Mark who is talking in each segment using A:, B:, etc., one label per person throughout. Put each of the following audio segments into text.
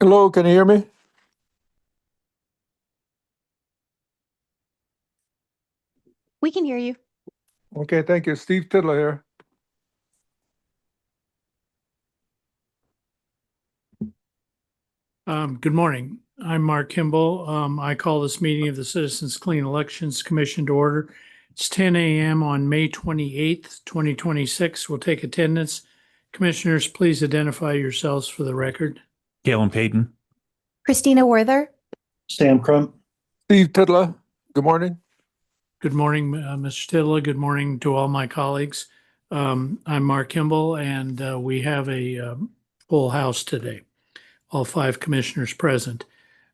A: Hello, can you hear me?
B: We can hear you.
A: Okay, thank you. Steve Tiddler here.
C: Good morning. I'm Mark Kimball. I call this meeting of the Citizens Clean Elections Commission to order. It's 10 a.m. on May 28th, 2026. We'll take attendance. Commissioners, please identify yourselves for the record.
D: Galen Payton.
B: Christina Werther.
E: Sam Crump.
A: Steve Tiddler, good morning.
C: Good morning, Mr. Tidla. Good morning to all my colleagues. I'm Mark Kimball, and we have a full house today. All 5 commissioners present.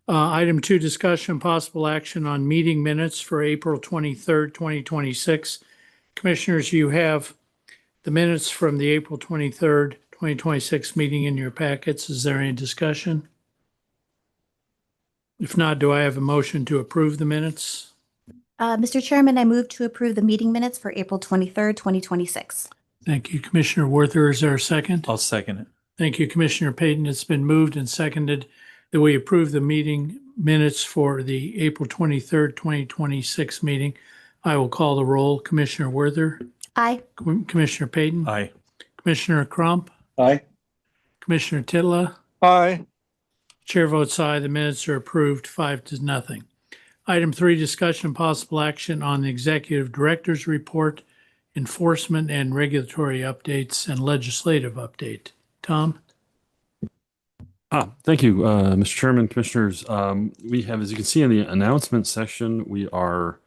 C: Item 2, discussion and possible action on meeting minutes for April 23rd, 2026. Commissioners, you have the minutes from the April 23rd, 2026 meeting in your packets. Is there any discussion? If not, do I have a motion to approve the minutes?
B: Mr. Chairman, I move to approve the meeting minutes for April 23rd, 2026.
C: Thank you, Commissioner Werther. Is there a second?
D: I'll second it.
C: Thank you, Commissioner Payton. It's been moved and seconded that we approve the meeting minutes for the April 23rd, 2026 meeting. I will call the roll. Commissioner Werther,
B: Aye.
C: Commissioner Payton,
D: Aye.
C: Commissioner Crump,
E: Aye.
C: Commissioner Titla.
A: Aye.
C: Chair votes aye. The minutes are approved 5-0. Item 3, discussion and possible action on the Executive Director's Report, enforcement and regulatory updates, and legislative update. Tom?
F: Thank you, Mr. Chairman, Commissioners. We have, as you can see in the announcement section, we are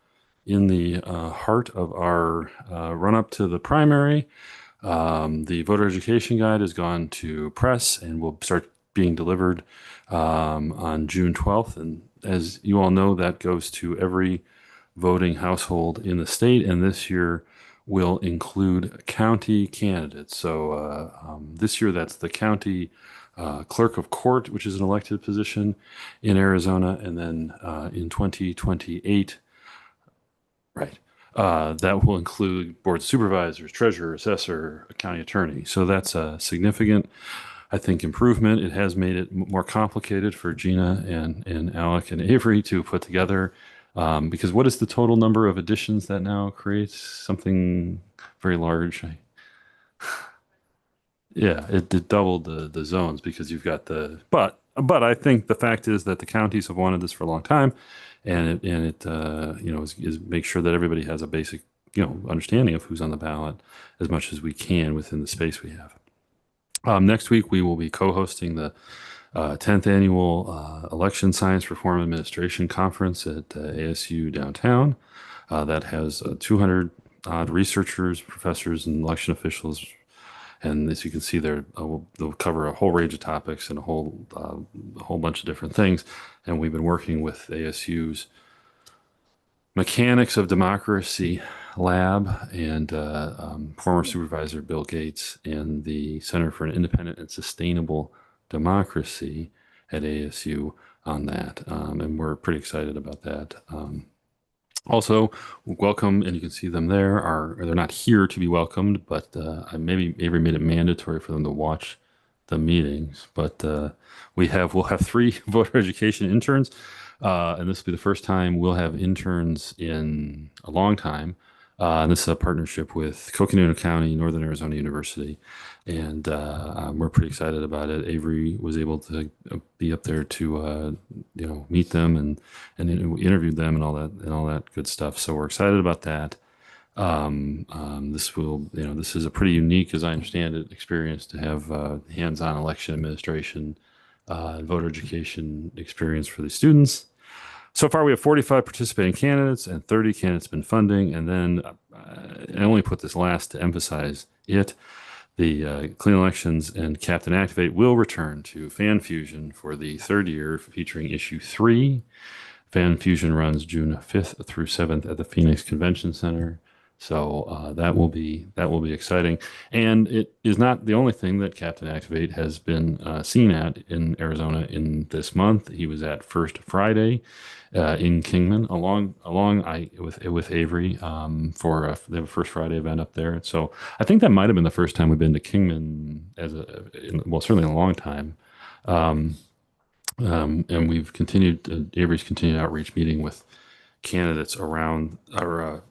F: in the heart of our run-up to the primary. The voter education guide has gone to press and will start being delivered on June 12th. And as you all know, that goes to every voting household in the state, and this year will include county candidates. So this year, that's the county clerk of court, which is an elected position in Arizona, and then in 2028, right, that will include board of supervisors, treasurer, assessor, county attorney. So that's a significant, I think, improvement. It has made it more complicated for Gina and Alec and Avery to put together, because what is the total number of additions that now creates? Something very large. Yeah, it doubled the zones because you've got the, but I think the fact is that the counties have wanted this for a long time, and it is make sure that everybody has a basic understanding of who's on the ballot as much as we can within the space we have. Next week we will be co-hosting the 10th annual Election Science Reform Administration Conference at ASU downtown. That has 200 odd researchers, professors, and election officials. And as you can see there, they'll cover a whole range of topics and a whole bunch of different things. And we've been working with ASU's Mechanics of Democracy Lab and former Supervisor Bill Gates and the Center for an Independent and Sustainable Democracy at ASU on that. And we're pretty excited about that. Also, welcome, and you can see them there. They're not here to be welcomed, but maybe Avery made it mandatory for them to watch the meetings. But we'll have 3 voter education interns, and this will be the first time we'll have interns in a long time. And this is a partnership with Coconino County, Northern Arizona University, and we're pretty excited about it. Avery was able to be up there to meet them and we interviewed them and all that good stuff. So we're excited about that. This is a pretty unique, as I understand it, experience to have hands-on election administration, voter education experience for the students. So far, we have 45 participating candidates and 30 candidates been funding. And then I only put this last to emphasize it. The Clean Elections and Captain Activate will return to Fan Fusion for the 3rd year, featuring issue 3. Fan Fusion runs June 5th through 7th at the Phoenix Convention Center. So that will be exciting. And it is not the only thing that Captain Activate has been seen at in Arizona in this month. He was at First Friday in Kingman, along with Avery for they have a First Friday event up there. So I think that might have been the first time we've been to Kingman certainly in a long time. And we've continued, Avery's continued outreach, meeting with candidates around our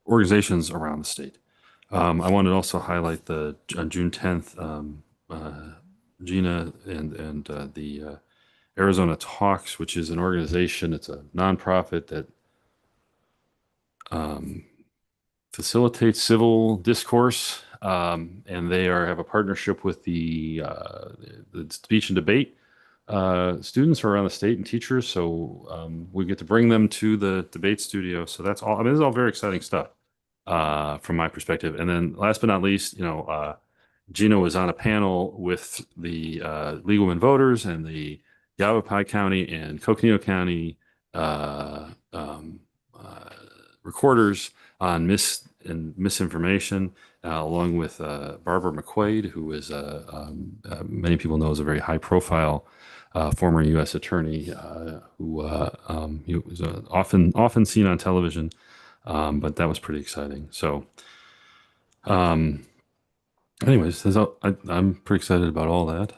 F: organizations around the state. I wanted to also highlight on June 10th, Gina and the Arizona Talks, which is an organization, it's a nonprofit that facilitates civil discourse, and they have a partnership with the speech and debate students around the state and teachers. So we get to bring them to the debate studio. So that's all. I mean, this is all very exciting stuff from my perspective. And then last but not least, Gina was on a panel with the League of Women Voters and the Yavapai County and Coconino County recorders on misinformation, along with Barbara McQuaid, who is many people know is a very high-profile former U.S. attorney who he was often seen on television, but that was pretty exciting. So, anyways, I'm pretty excited about all that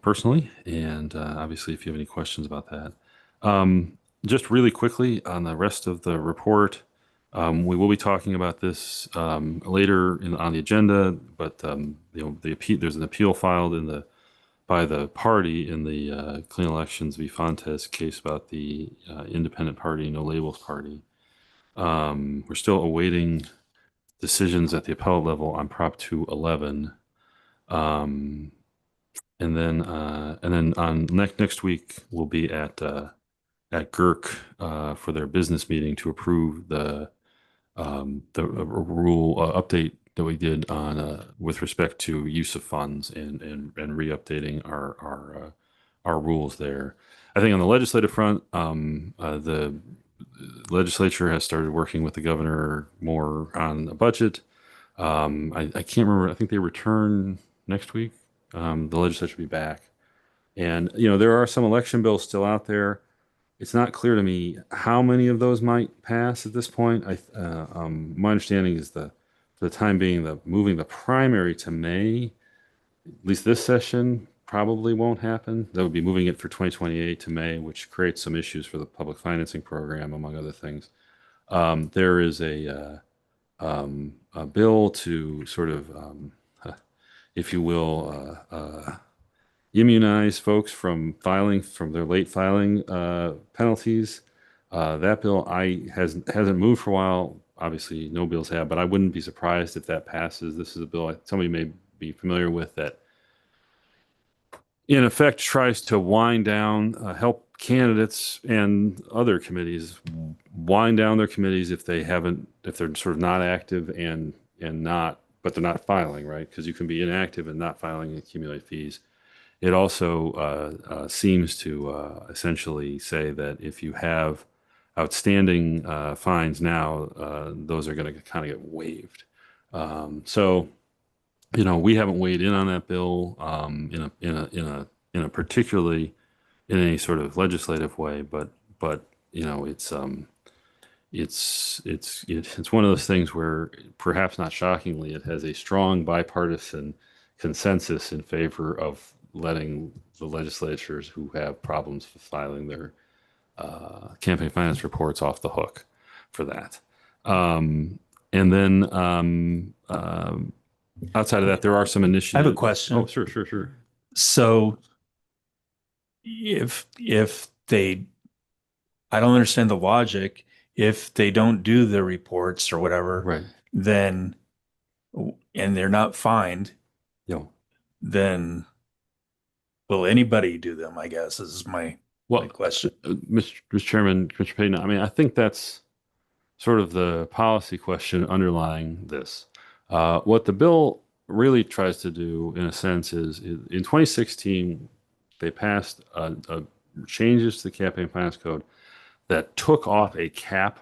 F: personally, and obviously, if you have any questions about that, just really quickly on the rest of the report. We will be talking about this later on the agenda, but there's an appeal filed by the party in the Clean Elections v. Fontes case about the Independent Party, No Labels Party. We're still awaiting decisions at the appellate level on Prop 211, and then on next week we'll be at GERC for their business meeting to approve the rule update that we did on with respect to use of funds and re-updating our rules there. I think on the legislative front, the legislature has started working with the governor more on a budget. I can't remember. I think they return next week. The legislature will be back, and there are some election bills still out there. It's not clear to me how many of those might pass at this point. My understanding is for the time being, moving the primary to May, at least this session, probably won't happen. That would be moving it for 2028 to May, which creates some issues for the public financing program, among other things. There is a bill to sort of, if you will, immunize folks from their late filing penalties. That bill hasn't moved for a while. Obviously, no bills have, but I wouldn't be surprised if that passes. This is a bill somebody may be familiar with that, in effect, tries to wind down, help candidates and other committees wind down their committees if they're sort of not active but they're not filing, right? Because you can be inactive and not filing and accumulate fees. It also seems to essentially say that if you have outstanding fines now, those are going to kind of get waived. So, we haven't weighed in on that bill in a particularly in any sort of legislative way, but it's one of those things where, perhaps not shockingly, it has a strong bipartisan consensus in favor of letting the legislatures who have problems with filing their campaign finance reports off the hook for that. And then outside of that, there are some initiatives.
D: I have a question.
F: Oh, sure.
D: So if they, I don't understand the logic. If they don't do the reports or whatever,
F: Right.
D: then, and they're not fined, then will anybody do them? I guess is my question.
F: Mr. Chairman, Mr. Payne, I mean, I think that's sort of the policy question underlying this. What the bill really tries to do, in a sense, is in 2016, they passed changes to the Campaign Finance Code that took off a cap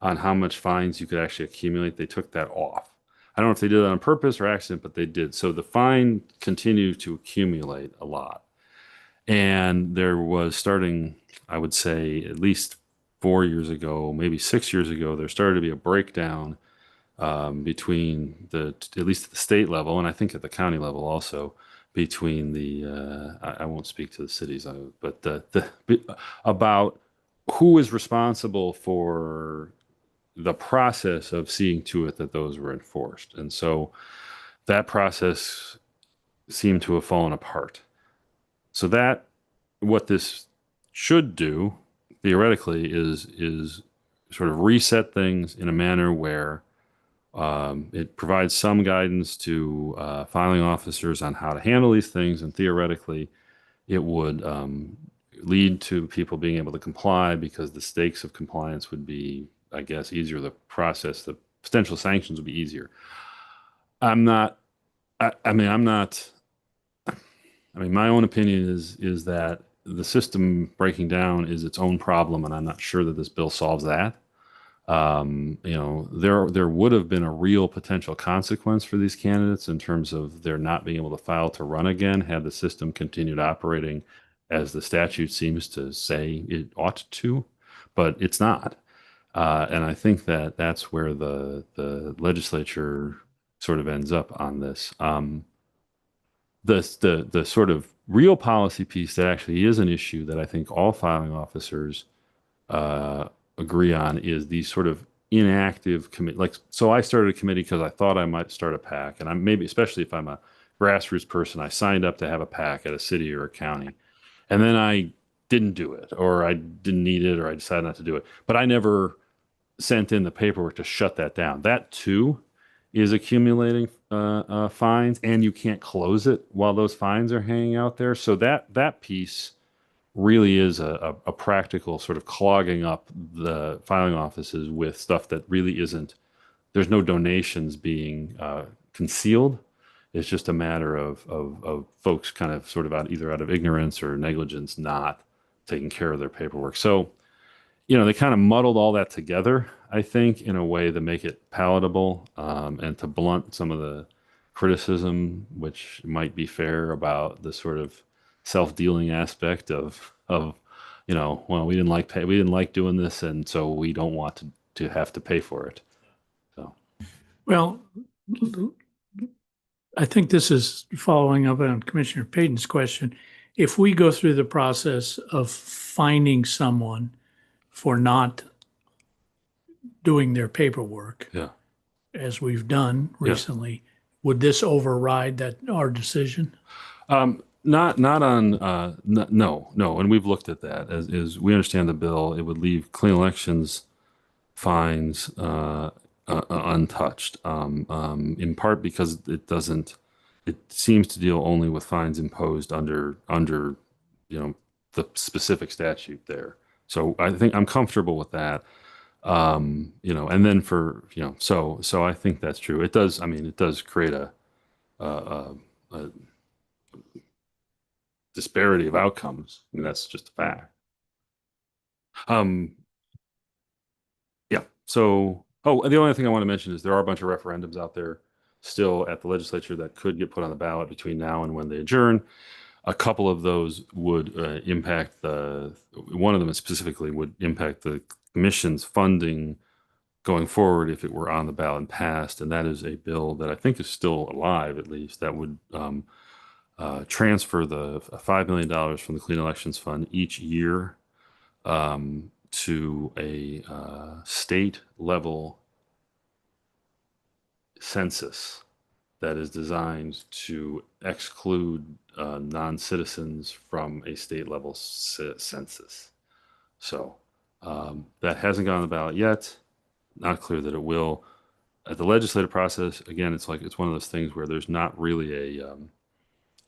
F: on how much fines you could actually accumulate. They took that off. I don't know if they did it on purpose or accident, but they did. So the fine continued to accumulate a lot. And there was, starting, I would say, at least 4 years ago, maybe 6 years ago, there started to be a breakdown between at least at the state level, and I think at the county level also, between I won't speak to the cities, but about who is responsible for the process of seeing to it that those were enforced. And so that process seemed to have fallen apart. So that what this should do theoretically is sort of reset things in a manner where it provides some guidance to filing officers on how to handle these things, and theoretically it would lead to people being able to comply because the stakes of compliance would be, I guess, easier. The process, the potential sanctions would be easier. I mean, my own opinion is that the system breaking down is its own problem, and I'm not sure that this bill solves that. There would have been a real potential consequence for these candidates in terms of their not being able to file to run again had the system continued operating as the statute seems to say it ought to, but it's not. And I think that that's where the legislature sort of ends up on this. The sort of real policy piece that actually is an issue that I think all filing officers agree on is these sort of inactive committee. Like, so I started a committee because I thought I might start a PAC, and I'm maybe, especially if I'm a grassroots person, I signed up to have a PAC at a city or a county, and then I didn't do it, or I didn't need it, or I decided not to do it. But I never sent in the paperwork to shut that down. That too is accumulating fines, and you can't close it while those fines are hanging out there. So that piece really is a practical sort of clogging up the filing offices with stuff that really isn't. There's no donations being concealed. It's just a matter of folks kind of sort of either out of ignorance or negligence not taking care of their paperwork. So, they kind of muddled all that together, I think, in a way to make it palatable and to blunt some of the criticism, which might be fair, about the sort of self-dealing aspect of well, we didn't like doing this, and so we don't want to have to pay for it. So,
C: Well, I think this is following up on Commissioner Payton's question. If we go through the process of finding someone for not doing their paperwork,
F: yeah.
C: as we've done
F: Yeah.
C: recently, would this override our decision?
F: Not on no, and we've looked at that as we understand the bill. It would leave clean elections fines untouched, in part because it seems to deal only with fines imposed under the specific statute there. So I think I'm comfortable with that. And then so I think that's true. It does create a disparity of outcomes. I mean, that's just a fact. Yeah. So, the only thing I want to mention is there are a bunch of referendums out there still at the legislature that could get put on the ballot between now and when they adjourn. A couple of those would impact one of them specifically would impact the commission's funding going forward if it were on the ballot and passed. And that is a bill that I think is still alive, at least, that would transfer the $5 million from the Clean Elections Fund each year to a state level census that is designed to exclude non-citizens from a state level census. So that hasn't gone on the ballot yet. Not clear that it will. At the legislative process, again, it's one of those things where there's not really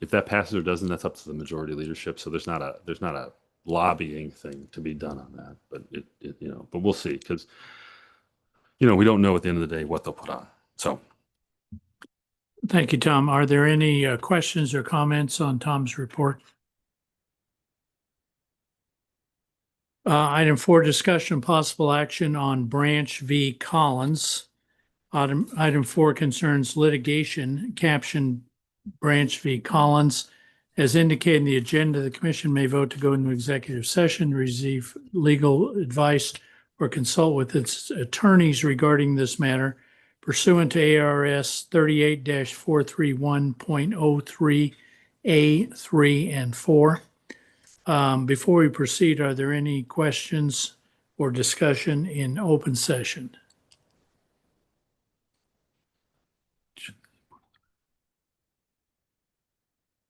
F: if that passes or doesn't, that's up to the majority leadership. So there's not a lobbying thing to be done on that. But but we'll see, because we don't know at the end of the day what they'll put on. So.
C: Thank you, Tom. Are there any questions or comments on Tom's report? Item 4, discussion possible action on Branch v. Collins. Item 4 concerns litigation, caption Branch v. Collins. As indicated in the agenda, the commission may vote to go into executive session, receive legal advice, or consult with its attorneys regarding this matter pursuant to ARS 38-431.03 A, 3, and 4. Before we proceed, are there any questions or discussion in open session?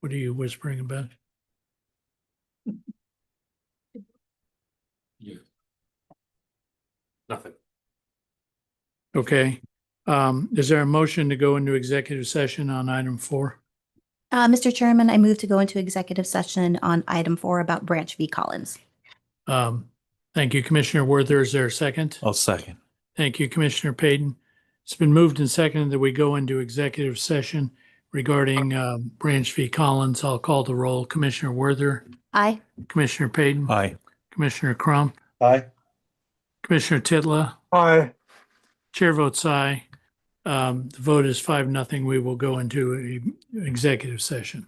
C: What are you whispering about?
F: Nothing.
C: Okay. Is there a motion to go into executive session on item 4?
B: Mr. Chairman, I move to go into executive session on item 4 about Branch v. Collins.
C: Thank you, Commissioner Werther. Is there a second?
D: I'll second.
C: Thank you, Commissioner Payton. It's been moved and seconded that we go into executive session regarding Branch v. Collins. I'll call the roll. Commissioner Werther,
B: Aye.
C: Commissioner Payton,
D: Aye.
C: Commissioner Crump,
E: Aye.
C: Commissioner Titla.
A: Aye.
C: Chair votes aye. The vote is 5-0. We will go into an executive session.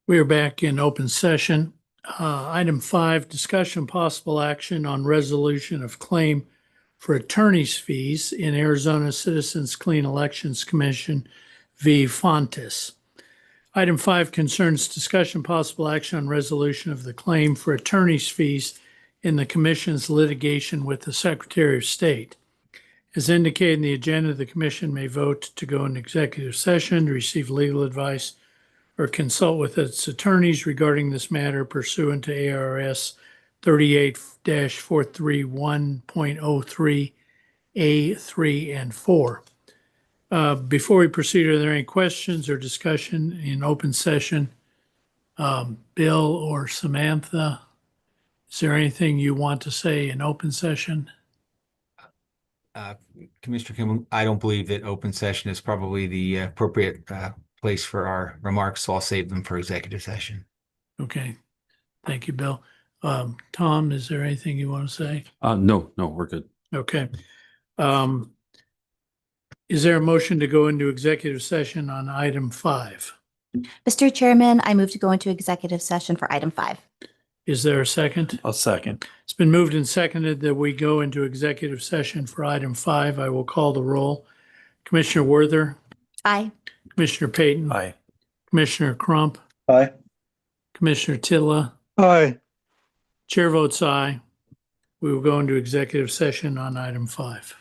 C: We are back in open session. Item 5, discussion possible action on resolution of claim for attorney's fees in Arizona Citizens Clean Elections Commission v. Fontes. Item 5 concerns discussion possible action on resolution of the claim for attorney's fees in the commission's litigation with the Secretary of State. As indicated in the agenda, the commission may vote to go into executive session to receive legal advice or consult with its attorneys regarding this matter pursuant to ARS 38-431.03 A3 and 4. Before we proceed, are there any questions or discussion in open session? Bill or Samantha, is there anything you want to say in open session?
E: Commissioner Kimball, I don't believe that open session is probably the appropriate place for our remarks, so I'll save them for executive session.
C: Okay, thank you, Bill. Tom, is there anything you want to say?
F: No, we're good.
C: Okay. Is there a motion to go into executive session on item 5?
B: Mr. Chairman, I move to go into executive session for item 5.
C: Is there a second?
D: I'll second.
C: It's been moved and seconded that we go into executive session for item 5. I will call the roll. Commissioner Werther,
B: Aye.
C: Commissioner Payton,
D: Aye.
C: Commissioner Crump,
A: Aye.
C: Commissioner Titla,
A: Aye.
C: Chair votes aye. We will go into executive session on item 5.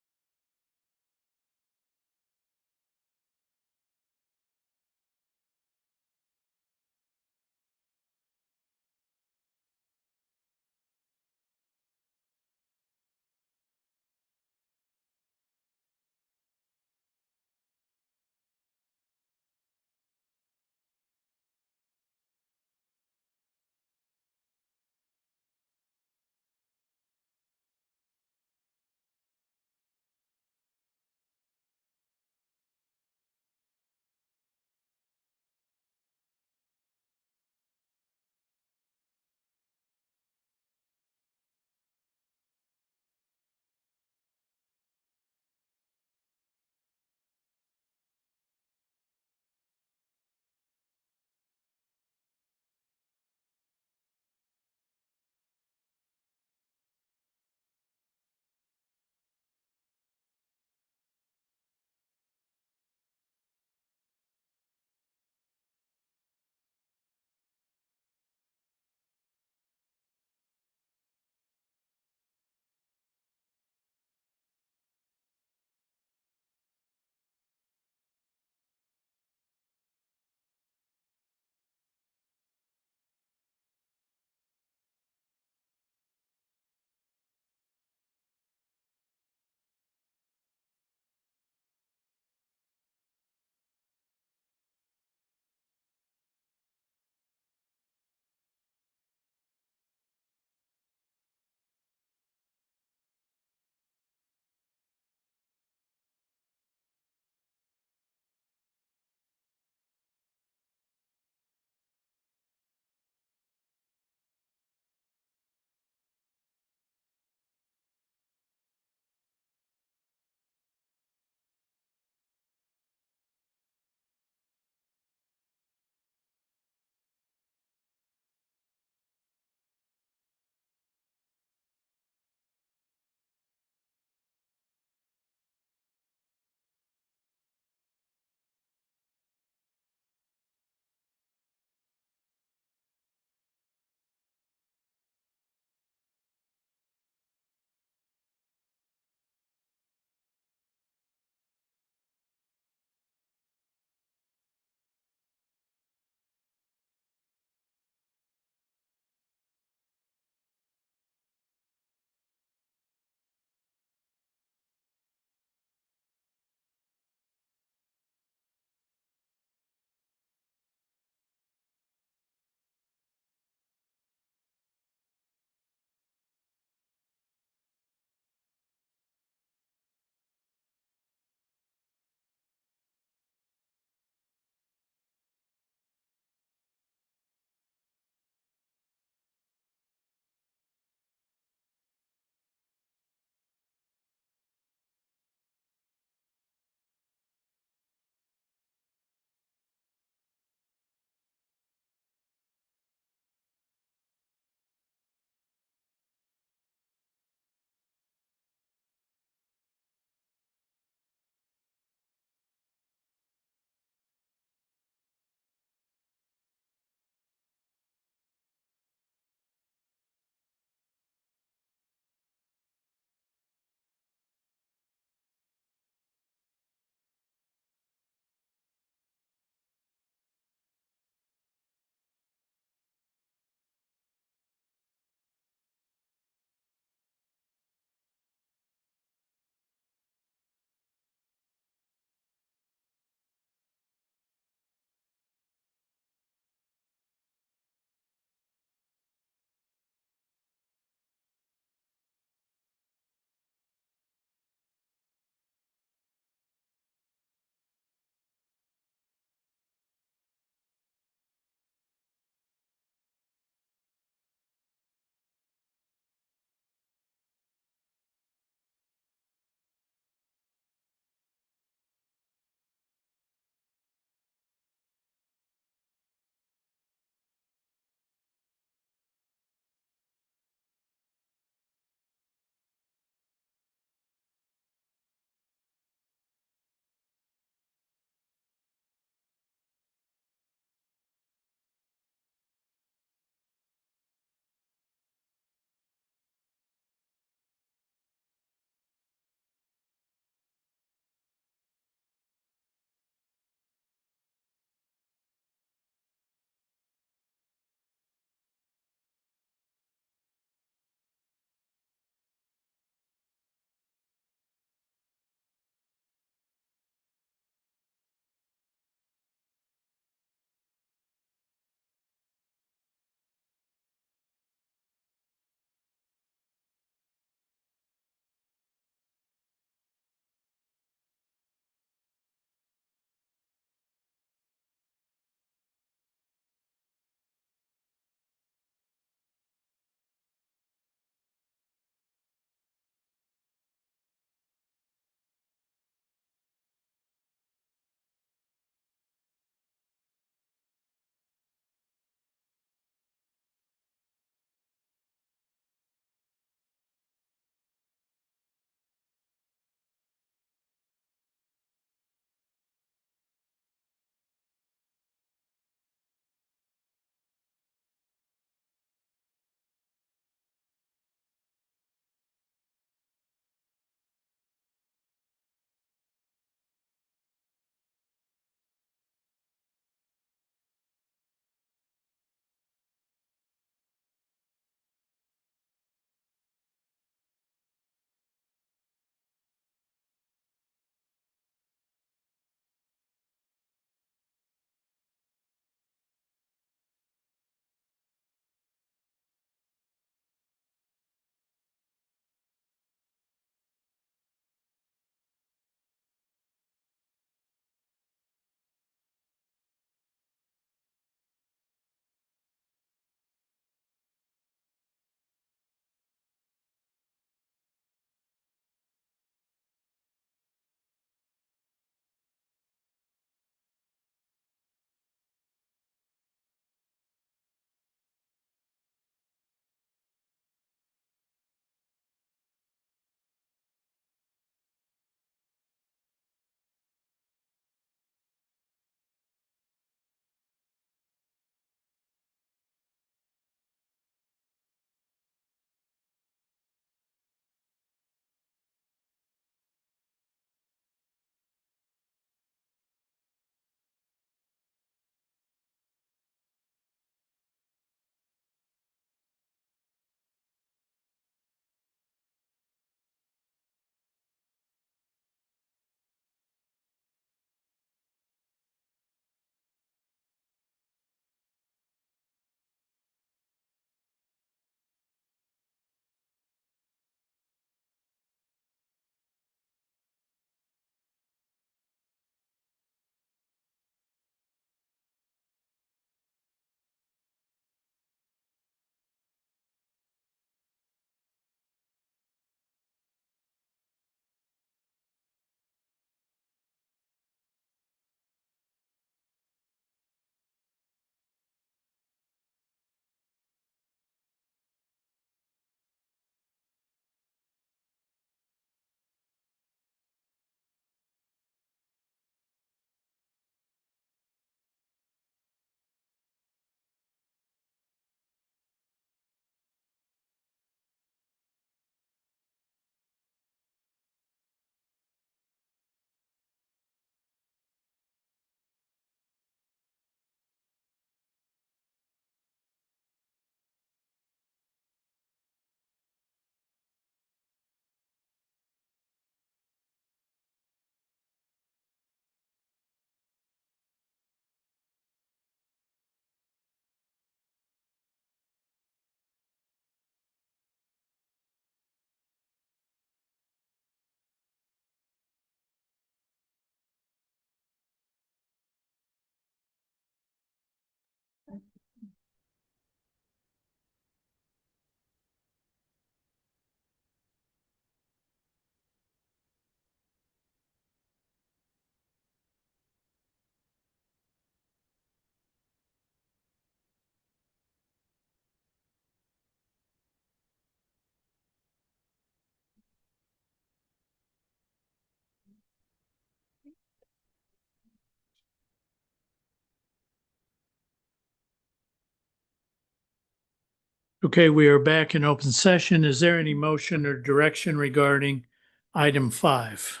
C: Okay, we are back in open session. Is there any motion or direction regarding item 5?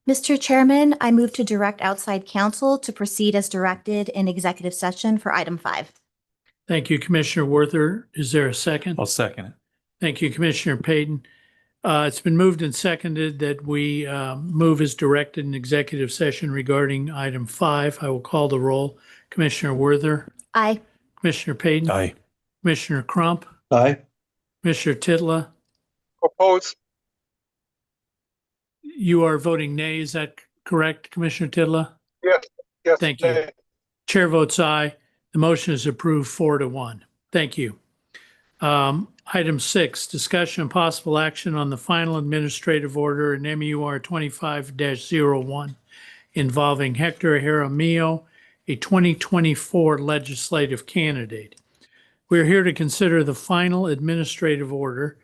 B: Mr. Chairman, I move to direct outside counsel to proceed as directed in executive session for item 5.
C: Thank you, Commissioner Werther. Is there a second?
D: I'll second it.
C: Thank you, Commissioner Payton. It's been moved and seconded that we move as directed in executive session regarding item 5. I will call the roll. Commissioner Werther,
B: Aye.
C: Commissioner Payton,
D: Aye.
C: Commissioner Crump,
A: Aye.
C: Commissioner Titla.
A: Oppose.
C: You are voting nay. Is that correct, Commissioner Titla?
A: Yes. Yes.
C: Thank you. Chair votes aye. The motion is approved 4-1. Thank you. Item 6, discussion and possible action on the final administrative order in MUR 25-01 involving Hector Jaramillo, a 2024 legislative candidate. We're here to consider the final administrative order.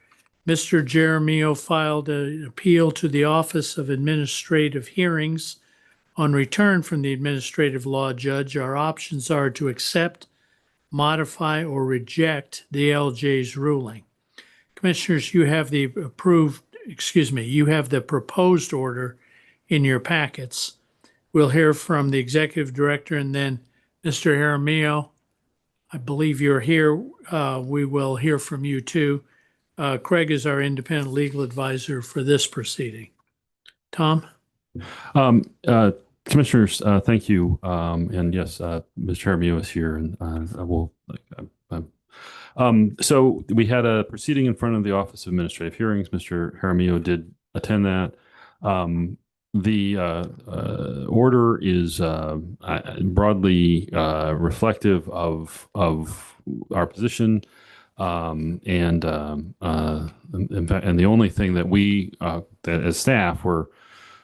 C: Mr. Jaramillo filed an appeal to the Office of Administrative Hearings. On return from the administrative law judge, our options are to accept, modify, or reject the ALJ's ruling. Commissioners, you have the proposed order in your packets. We'll hear from the executive director and then Mr. Jaramillo. I believe you're here. We will hear from you too. Craig is our independent legal advisor for this proceeding. Tom?
F: Commissioners, thank you. And yes, Mr. Jaramillo is here, and so we had a proceeding in front of the Office of Administrative Hearings. Mr. Jaramillo did attend that. The order is broadly reflective of our position, and the only thing that we, that as staff, were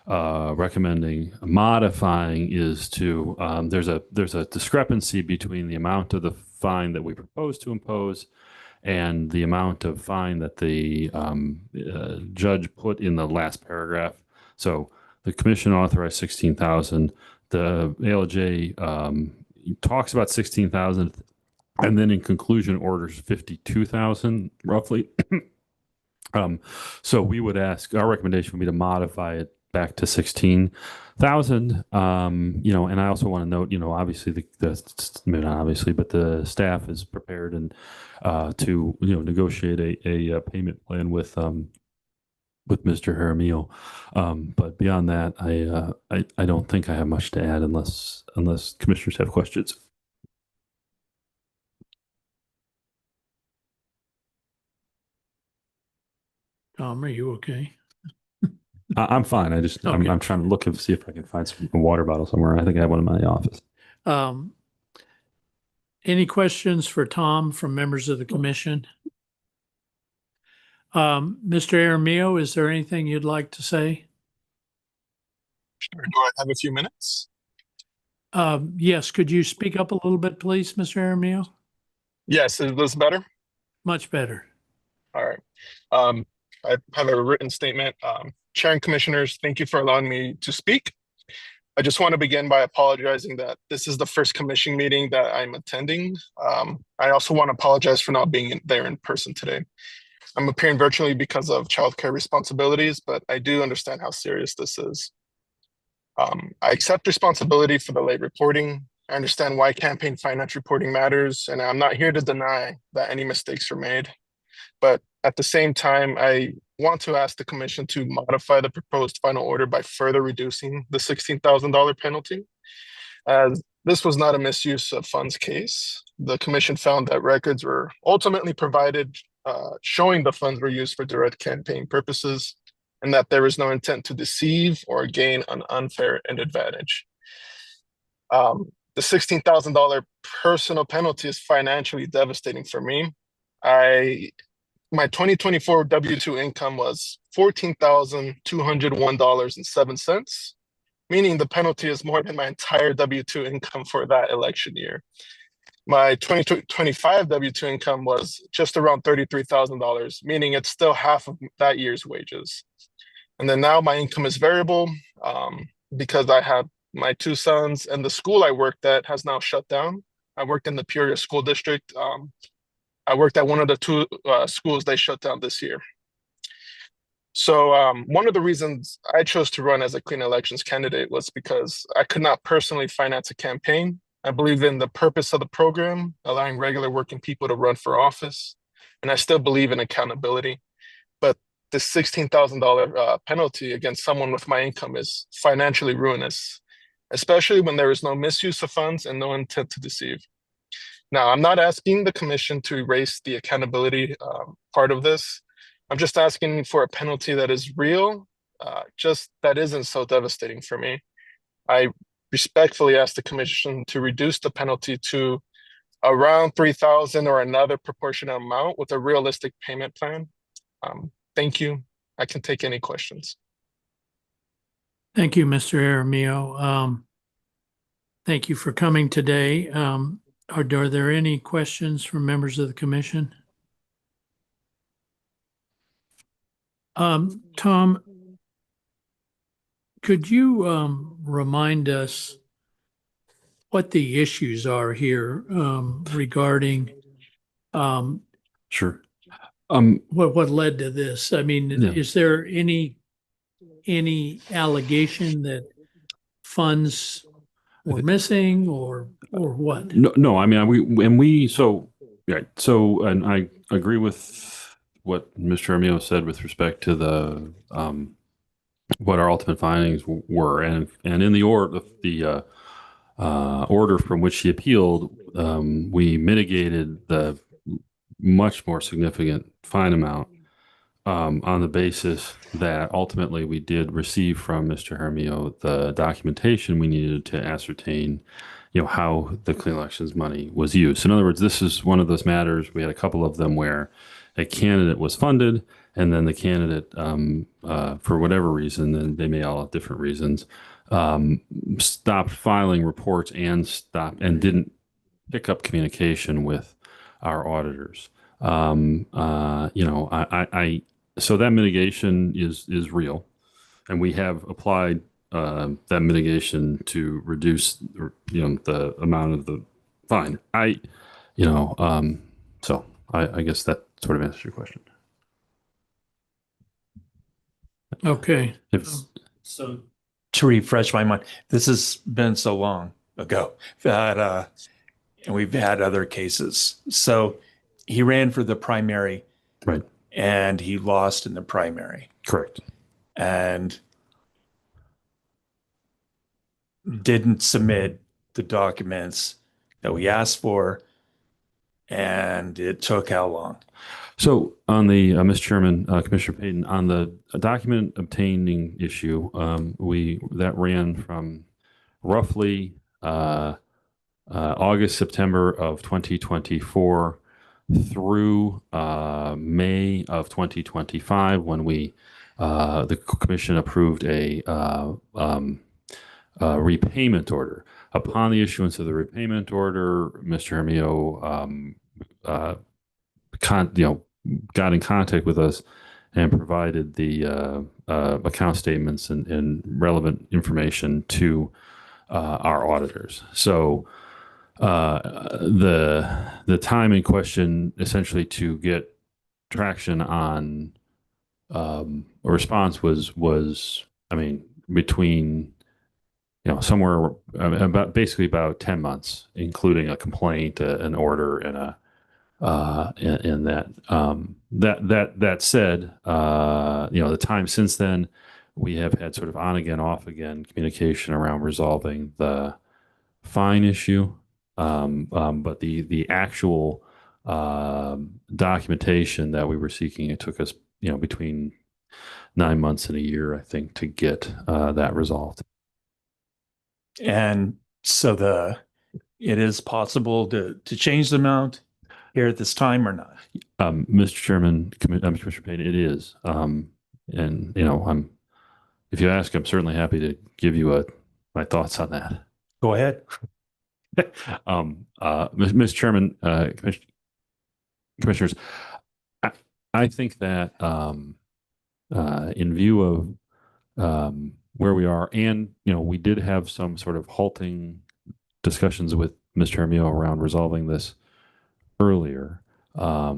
F: recommending modifying is to there's a discrepancy between the amount of the fine that we propose to impose and the amount of fine that the judge put in the last paragraph. So the commission authorized 16,000. The ALJ talks about 16,000, and then in conclusion orders 52,000 roughly. So we would ask, our recommendation would be to modify it back to 16,000. And I also want to note, obviously maybe not obviously, but the staff is prepared and to negotiate a payment plan with Mr. Jaramillo. But beyond that, I don't think I have much to add unless commissioners have questions.
C: Tom, are you okay?
F: I'm fine. Okay. I'm trying to look and see if I can find a water bottle somewhere. I think I have one in my office.
C: Any questions for Tom from members of the commission? Mr. Jaramillo, is there anything you'd like to say?
G: Sure. Do I have a few minutes?
C: Yes. Could you speak up a little bit, please, Mr. Jaramillo?
G: Yes. Is this better?
C: Much better.
G: All right. I have a written statement. Chair and commissioners, thank you for allowing me to speak. I just want to begin by apologizing that this is the first commission meeting that I'm attending. I also want to apologize for not being there in person today. I'm appearing virtually because of childcare responsibilities, but I do understand how serious this is. I accept responsibility for the late reporting. I understand why campaign finance reporting matters, and I'm not here to deny that any mistakes were made. But at the same time, I want to ask the commission to modify the proposed final order by further reducing the $16,000 penalty. As this was not a misuse of funds case, the commission found that records were ultimately provided showing the funds were used for direct campaign purposes, and that there was no intent to deceive or gain an unfair advantage. The $16,000 personal penalty is financially devastating for me. My 2024 W-2 income was $14,201.07, meaning the penalty is more than my entire W-2 income for that election year. My 2025 W-2 income was just around $33,000, meaning it's still half of that year's wages. And then now my income is variable because I have my two sons, and the school I worked at has now shut down. I worked in the Peoria School District. I worked at one of the two schools they shut down this year. So one of the reasons I chose to run as a clean elections candidate was because I could not personally finance a campaign. I believe in the purpose of the program, allowing regular working people to run for office. And I still believe in accountability. But the $16,000 penalty against someone with my income is financially ruinous, especially when there is no misuse of funds and no intent to deceive. Now, I'm not asking the commission to erase the accountability part of this. I'm just asking for a penalty that is real, just that isn't so devastating for me. I respectfully ask the commission to reduce the penalty to around $3,000 or another proportionate amount with a realistic payment plan. Thank you. I can take any questions.
C: Thank you, Mr. Aramillo. Thank you for coming today. Are there any questions from members of the commission? Tom, could you remind us what the issues are here regarding
F: Sure.
C: what led to this? I mean,
F: Yeah.
C: is there any allegation that funds were missing or what?
F: No. I mean, and I agree with what Mr. Aramillo said with respect to the what our ultimate findings were, and in the order from which he appealed, we mitigated the much more significant fine amount on the basis that ultimately we did receive from Mr. Aramillo the documentation we needed to ascertain, how the clean elections money was used. In other words, this is one of those matters. We had a couple of them where a candidate was funded, and then the candidate, for whatever reason, and they may all have different reasons, stopped filing reports and didn't pick up communication with our auditors. So that mitigation is real, and we have applied that mitigation to reduce, the amount of the fine. So I guess that sort of answers your question.
C: Okay.
D: So to refresh my mind, this has been so long ago that, and we've had other cases. So he ran for the primary,
F: Right.
D: and he lost in the primary.
F: Correct.
D: And didn't submit the documents that we asked for. And it took how long?
F: So on the, Mr. Chairman, Commissioner Payton, on the document obtaining issue, that ran from roughly August, September of 2024 through May of 2025, when the commission approved a repayment order. Upon the issuance of the repayment order, Mr. Aramillo got in contact with us and provided the account statements and relevant information to our auditors. So the time in question, essentially, to get traction on a response was between somewhere about 10 months, including a complaint, an order, and that said, the time since then, we have had sort of on again, off again communication around resolving the fine issue. But the actual documentation that we were seeking, it took us, between 9 months and a year, I think, to get that resolved.
D: And so it is possible to change the amount here at this time or not?
F: Mr. Chairman, Commissioner Payton, it is. If you ask, I'm certainly happy to give you my thoughts on that.
D: Go ahead.
F: Mr. Chairman, Commissioners, I think that in view of where we are, and we did have some sort of halting discussions with Mr. Aramillo around resolving this earlier. I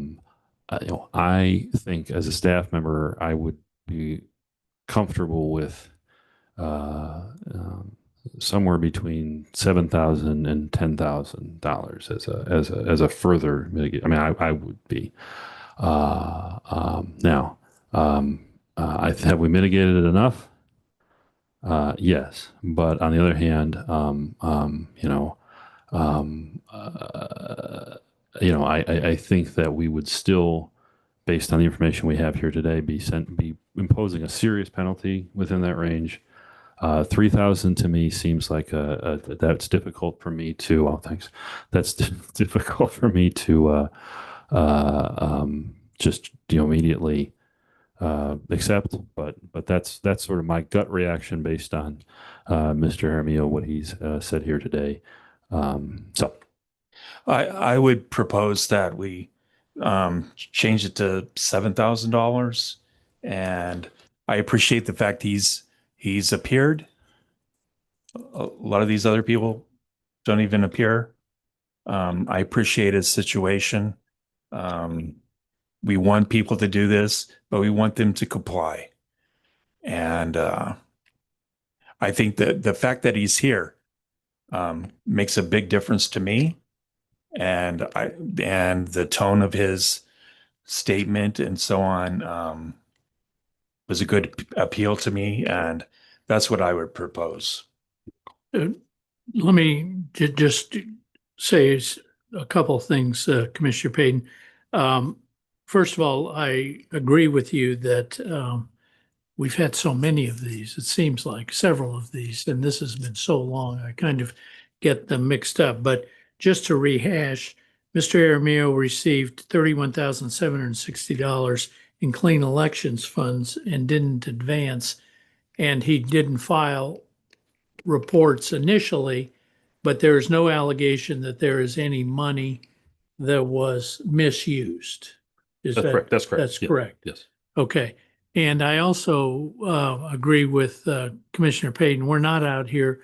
F: think as a staff member, I would be comfortable with somewhere between $7,000 and $10,000 as a further mitigate. I mean, I would be. Now, have we mitigated it enough? Yes, but on the other hand, I think that we would still, based on the information we have here today, be imposing a serious penalty within that range. 3,000 to me seems like that's difficult for me to. Well, thanks. That's difficult for me to just immediately accept. But that's sort of my gut reaction based on Mr. Jaramillo, what he's said here today. So
D: I would propose that we change it to $7,000, and I appreciate the fact he's appeared. A lot of these other people don't even appear. I appreciate his situation. We want people to do this, but we want them to comply. And I think that the fact that he's here makes a big difference to me. And the tone of his statement and so on was a good appeal to me, and that's what I would propose.
C: Let me just say a couple things, Commissioner Payton. First of all, I agree with you that we've had so many of these. It seems like several of these, and this has been so long, I kind of get them mixed up. But just to rehash, Mr. Jaramillo received $31,760 in clean elections funds and didn't advance, and he didn't file reports initially, but there is no allegation that there is any money that was misused.
F: that's correct. That's correct.
C: That's correct.
F: Yes.
C: Okay. And I also agree with Commissioner Payton. We're not out here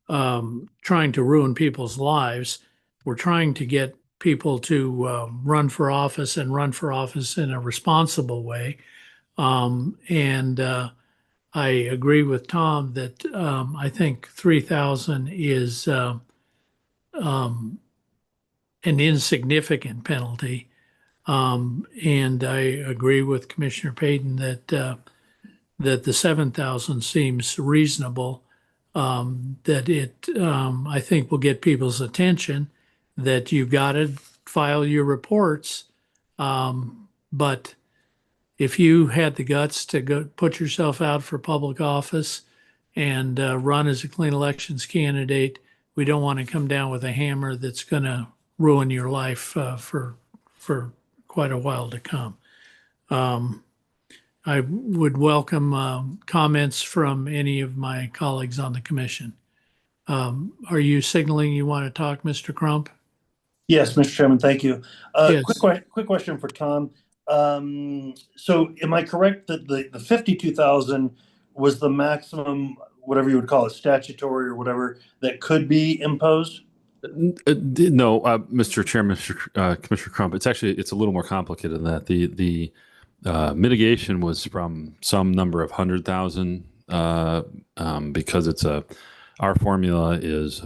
C: trying to ruin people's lives. We're trying to get people to run for office and run for office in a responsible way. And I agree with Tom that I think 3,000 is an insignificant penalty. And I agree with Commissioner Payton that the 7,000 seems reasonable. That it, I think, will get people's attention. That you've got to file your reports, but if you had the guts to go put yourself out for public office and run as a clean elections candidate, we don't want to come down with a hammer that's going to ruin your life for quite a while to come. I would welcome comments from any of my colleagues on the commission. Are you signaling you want to talk, Mr. Crump?
H: Yes, Mr. Chairman, thank you.
C: Yes.
H: Quick question for Tom. So am I correct that the 52,000 was the maximum, whatever you would call it, statutory or whatever, that could be imposed?
F: No, Mr. Chairman, Commissioner Crump, it's a little more complicated than that. The mitigation was from some number of 100,000 because our formula is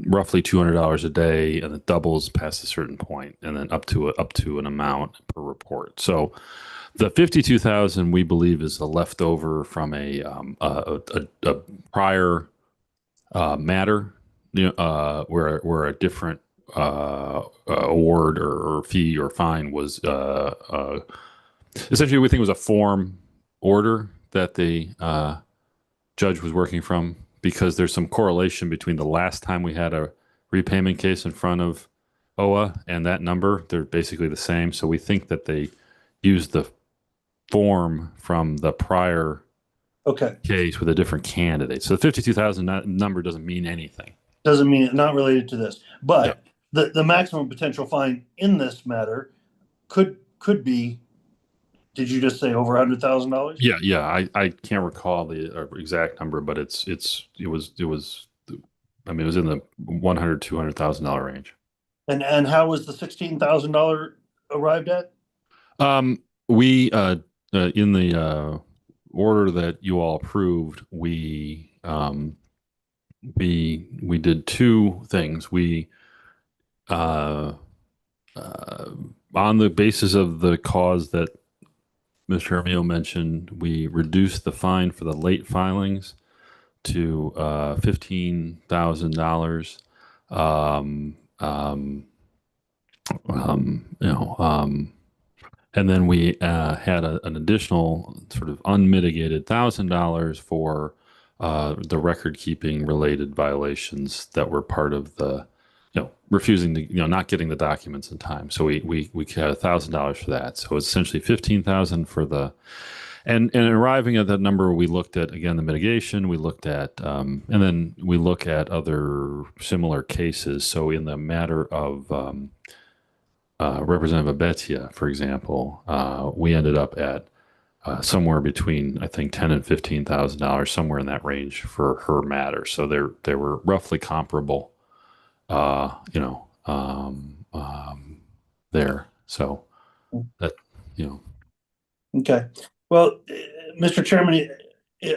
F: roughly $200 a day, and it doubles past a certain point, and then up to an amount per report. So the 52,000 we believe is a leftover from a prior matter, where a different award or fee or fine was essentially, we think it was a form order that the judge was working from, because there's some correlation between the last time we had a repayment case in front of OA and that number. They're basically the same. So we think that they used the form from the prior case with a different candidate. So the 52,000 number doesn't mean anything.
H: Doesn't mean not related to this, but the maximum potential fine in this matter could be. Did you just say over $100,000?
F: Yeah. I can't recall the exact number, but it was. I mean, it was in the $100,000 to $200,000 range.
H: And how was the $16,000 arrived at?
F: We in the order that you all approved, we did two things. We on the basis of the cause that Mr. Armijo mentioned, we reduced the fine for the late filings to $15,000. And then we had an additional sort of unmitigated $1,000 for the record keeping related violations that were part of the, refusing to, not getting the documents in time. So we had $1,000 for that. So it's essentially $15,000 for the, and arriving at that number, we looked at, again, the mitigation, we looked at, and then we look at other similar cases. So in the matter of Representative Betia, for example, we ended up at somewhere between, I think, $10,000 and $15,000, somewhere in that range for her matter. So they were roughly comparable, there. So that,
H: Okay. Well, Mr. Chairman,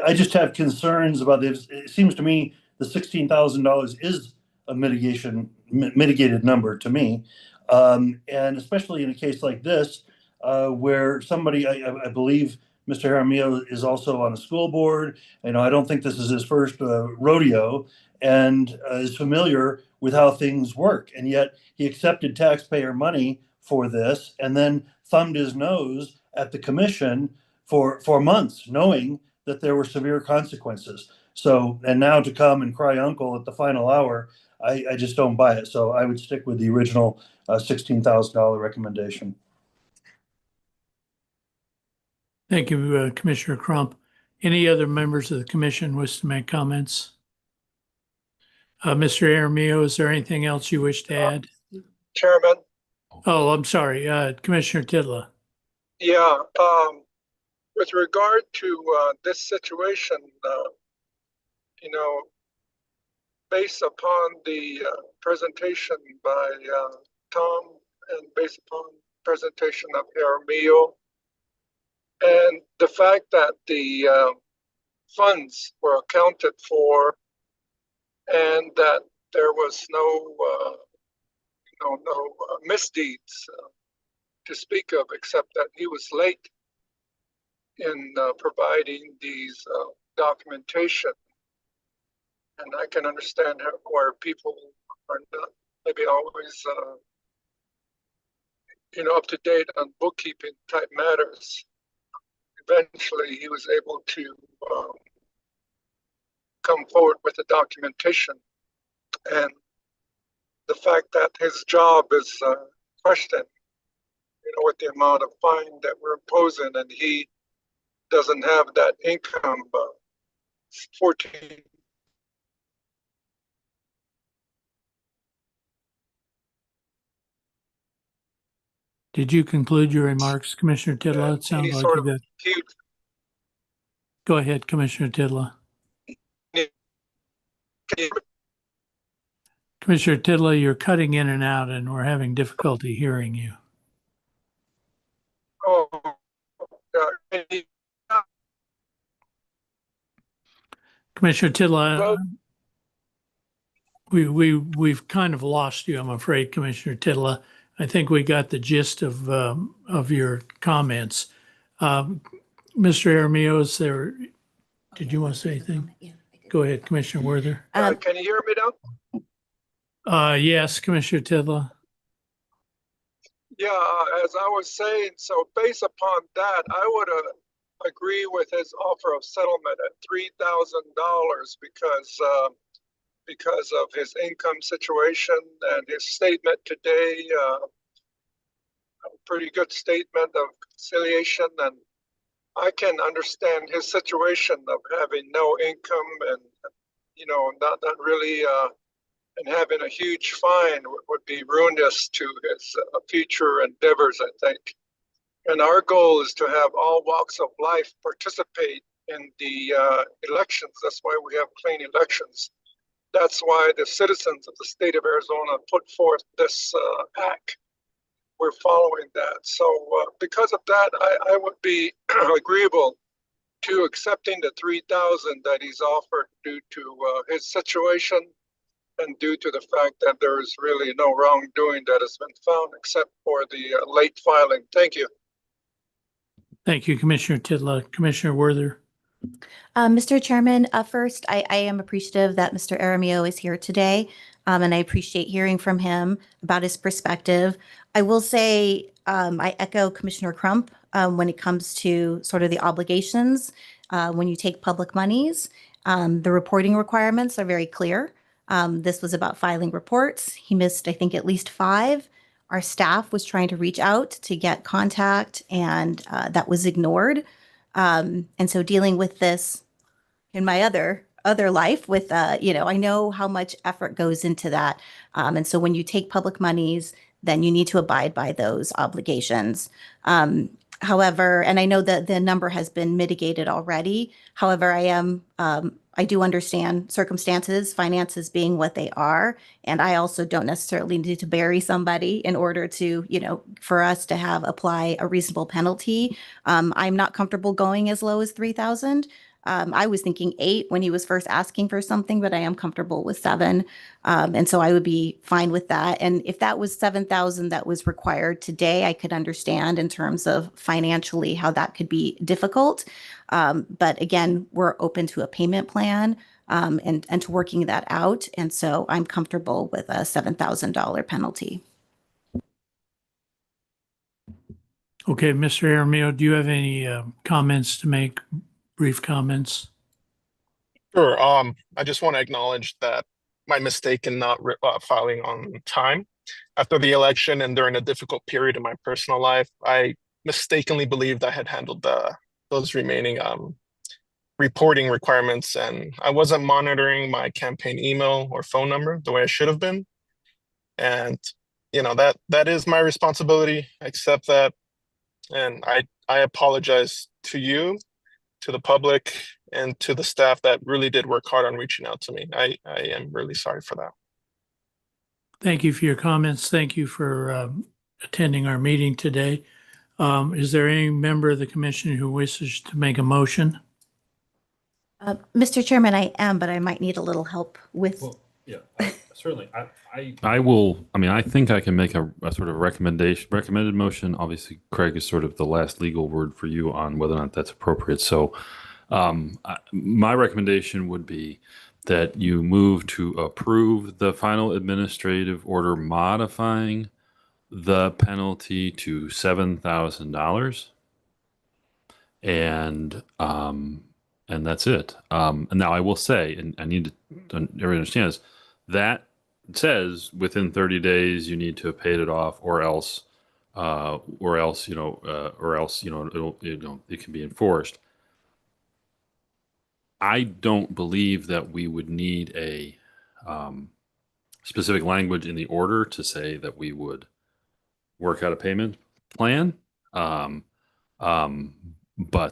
H: I just have concerns about this. It seems to me the $16,000 is a mitigated number to me. And especially in a case like this, where somebody, I believe Mr. Jaramillo is also on a school board. I don't think this is his first rodeo, and is familiar with how things work. And yet he accepted taxpayer money for this and then thumbed his nose at the commission for months, knowing that there were severe consequences. So, and now to come and cry uncle at the final hour, I just don't buy it. So I would stick with the original $16,000 recommendation.
C: Thank you, Commissioner Crump. Any other members of the commission wish to make comments? Mr. Jaramillo, is there anything else you wish to add?
A: Chairman.
C: Oh, I'm sorry, Commissioner Tidla.
A: Yeah, with regard to this situation, based upon the presentation by Tom and based upon presentation of Jaramillo, and the fact that the funds were accounted for and that there was no misdeeds to speak of, except that he was late in providing these documentation. And I can understand where people are not maybe always up to date on bookkeeping type matters. Eventually, he was able to come forward with the documentation, and the fact that his job is questioned, with the amount of fine that we're imposing, and he doesn't have that income. 14.
C: Did you conclude your remarks, Commissioner Tidla? It sounds like you did. Go ahead, Commissioner Tidla. Commissioner Tidla, you're cutting in and out, and we're having difficulty hearing you.
A: Oh,
C: Commissioner Tidla, we've kind of lost you, I'm afraid, Commissioner Tidla. I think we got the gist of your comments. Mr. Jaramillo, is there? Did you want to say anything? Go ahead, Commissioner Werther.
A: can you hear me now?
C: Yes, Commissioner Tidla.
A: Yeah, as I was saying, so based upon that, I would agree with his offer of settlement at $3,000 because of his income situation and his statement today, a pretty good statement of conciliation. And I can understand his situation of having no income and, not really, and having a huge fine would be ruinous to his future endeavors, I think. And our goal is to have all walks of life participate in the elections. That's why we have clean elections. That's why the citizens of the state of Arizona put forth this act, we're following that. So because of that, I would be agreeable to accepting the 3,000 that he's offered due to his situation and due to the fact that there is really no wrongdoing that has been found except for the late filing. Thank you.
C: Thank you, Commissioner Titla. Commissioner Werther.
B: Mr. Chairman, first, I am appreciative that Mr. Aramio is here today, and I appreciate hearing from him about his perspective. I will say I echo Commissioner Crump when it comes to sort of the obligations. When you take public monies, the reporting requirements are very clear. This was about filing reports. He missed, I think, at least 5. Our staff was trying to reach out to get contact, and that was ignored. And so dealing with this in my other life with, I know how much effort goes into that. And so when you take public monies, then you need to abide by those obligations. However, and I know that the number has been mitigated already. However, I do understand circumstances, finances being what they are. And I also don't necessarily need to bury somebody in order to, for us to apply a reasonable penalty. I'm not comfortable going as low as 3,000. I was thinking 8 when he was first asking for something, but I am comfortable with 7. And so I would be fine with that. And if that was 7,000 that was required today, I could understand in terms of financially how that could be difficult. But again, we're open to a payment plan and to working that out. And so I'm comfortable with a $7,000 penalty.
C: Okay, Mr. Aramio, do you have any comments to make? Brief comments.
G: Sure. I just want to acknowledge that my mistake in not filing on time after the election and during a difficult period in my personal life. I mistakenly believed I had handled those remaining reporting requirements, and I wasn't monitoring my campaign email or phone number the way I should have been. And that is my responsibility. I accept that, and I apologize to you, to the public, and to the staff that really did work hard on reaching out to me. I am really sorry for that.
C: Thank you for your comments. Thank you for attending our meeting today. Is there any member of the commission who wishes to make a motion?
B: Mr. Chairman, I am, but I might need a little help with.
F: Well, yeah, certainly. I will. I mean, I think I can make a sort of recommended motion. Obviously, Craig is sort of the last legal word for you on whether or not that's appropriate. So, my recommendation would be that you move to approve the final administrative order modifying the penalty to $7,000, and that's it. And now I will say, and I need to everyone understands that says within 30 days you need to have paid it off, or else it can be enforced. I don't believe that we would need a specific language in the order to say that we would work out a payment plan. But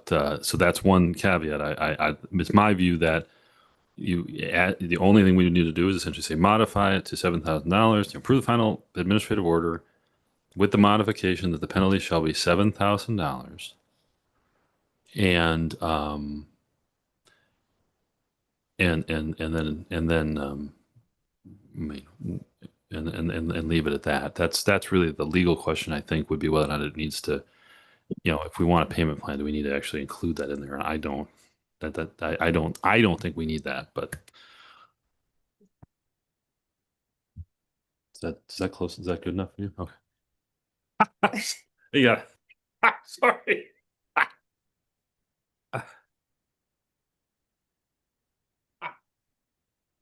F: so that's one caveat. It's my view that the only thing we would need to do is essentially say modify it to $7,000 to approve the final administrative order with the modification that the penalty shall be $7,000, and leave it at that. That's really the legal question, I think, would be whether or not it needs to, if we want a payment plan, do we need to actually include that in there? And I don't. I don't think we need that. But is that close? Is that good enough for you? Okay. Yeah. Sorry.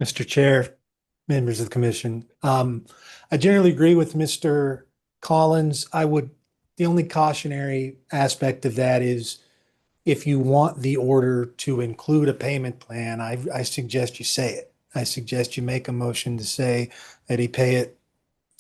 I: Mr. Chair, members of the commission. I generally agree with Mr. Collins. The only cautionary aspect of that is if you want the order to include a payment plan, I suggest you say it. I suggest you make a motion to say that he pay it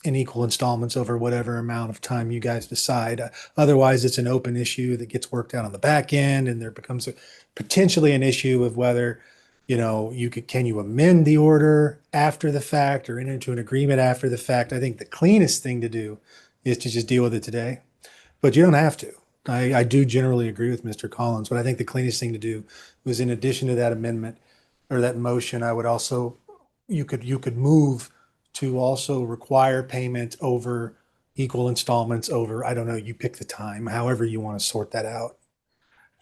I: in equal installments over whatever amount of time you guys decide. Otherwise, it's an open issue that gets worked out on the back end, and there becomes potentially an issue of whether can you amend the order after the fact or enter into an agreement after the fact. I think the cleanest thing to do is to just deal with it today. But you don't have to. I do generally agree with Mr. Collins, but I think the cleanest thing to do was, in addition to that amendment or that motion, I would also, you could move to also require payment over equal installments over, I don't know, you pick the time, however you want to sort that out.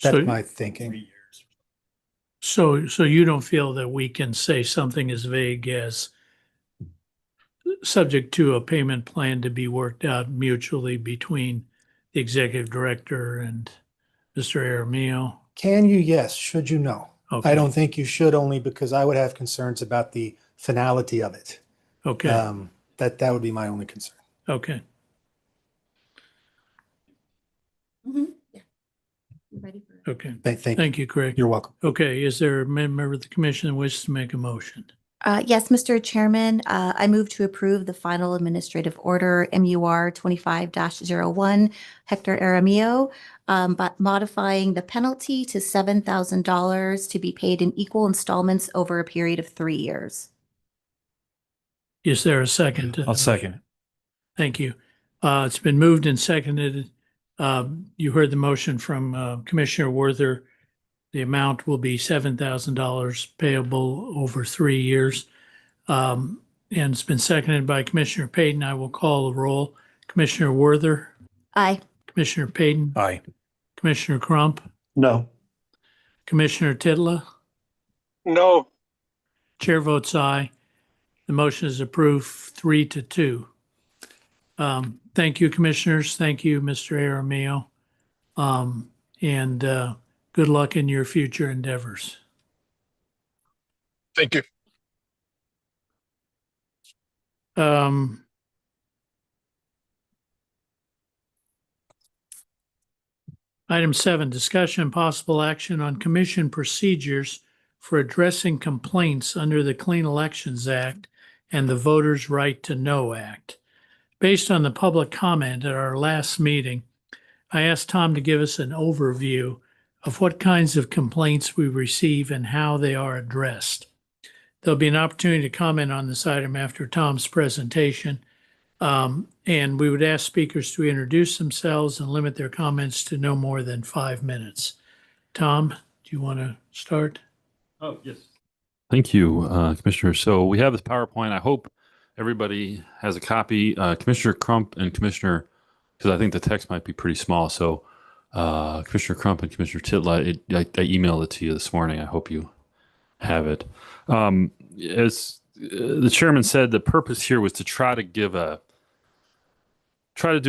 I: That's
C: So,
I: my thinking.
C: so you don't feel that we can say something as vague as subject to a payment plan to be worked out mutually between the executive director and Mr. Aramillo?
I: Can you? Yes. Should you? No.
C: Okay.
I: I don't think you should, only because I would have concerns about the finality of it.
C: Okay,
I: That would be my only concern.
C: okay.
B: Yeah. You ready for it?
C: Okay,
I: Thank you.
C: thank you, Craig.
I: You're welcome.
C: Okay, is there a member of the commission that wishes to make a motion?
B: Yes, Mr. Chairman, I move to approve the final administrative order MUR 25-01, Hector Aramillo, but modifying the penalty to $7,000 to be paid in equal installments over a period of 3 years.
C: Is there a second? to the
D: I'll second it.
C: Thank you. It's been moved and seconded. You heard the motion from Commissioner Werther. The amount will be $7,000 payable over 3 years. And it's been seconded by Commissioner Payton. I will call the roll. Commissioner Werther,
B: Aye.
C: Commissioner Payton,
D: Aye.
C: Commissioner Crump,
H: No.
C: Commissioner Titla.
A: No,
C: Chair votes aye. The motion is approved 3-2. Thank you, commissioners. Thank you, Mr. Aramillo. And good luck in your future endeavors.
G: Thank you.
C: Item 7, discussion and possible action on commission procedures for addressing complaints under the Clean Elections Act and the Voters' Right to Know Act. Based on the public comment at our last meeting, I asked Tom to give us an overview of what kinds of complaints we receive and how they are addressed. There'll be an opportunity to comment on this item after Tom's presentation. And we would ask speakers to introduce themselves and limit their comments to no more than 5 minutes. Tom, do you want to start?
F: Oh, yes. Thank you, Commissioner. So we have this PowerPoint. I hope everybody has a copy. Commissioner Crump and Commissioner, because I think the text might be pretty small. So Commissioner Crump and Commissioner Titla, I emailed it to you this morning. I hope you have it. As the chairman said, the purpose here was to try to do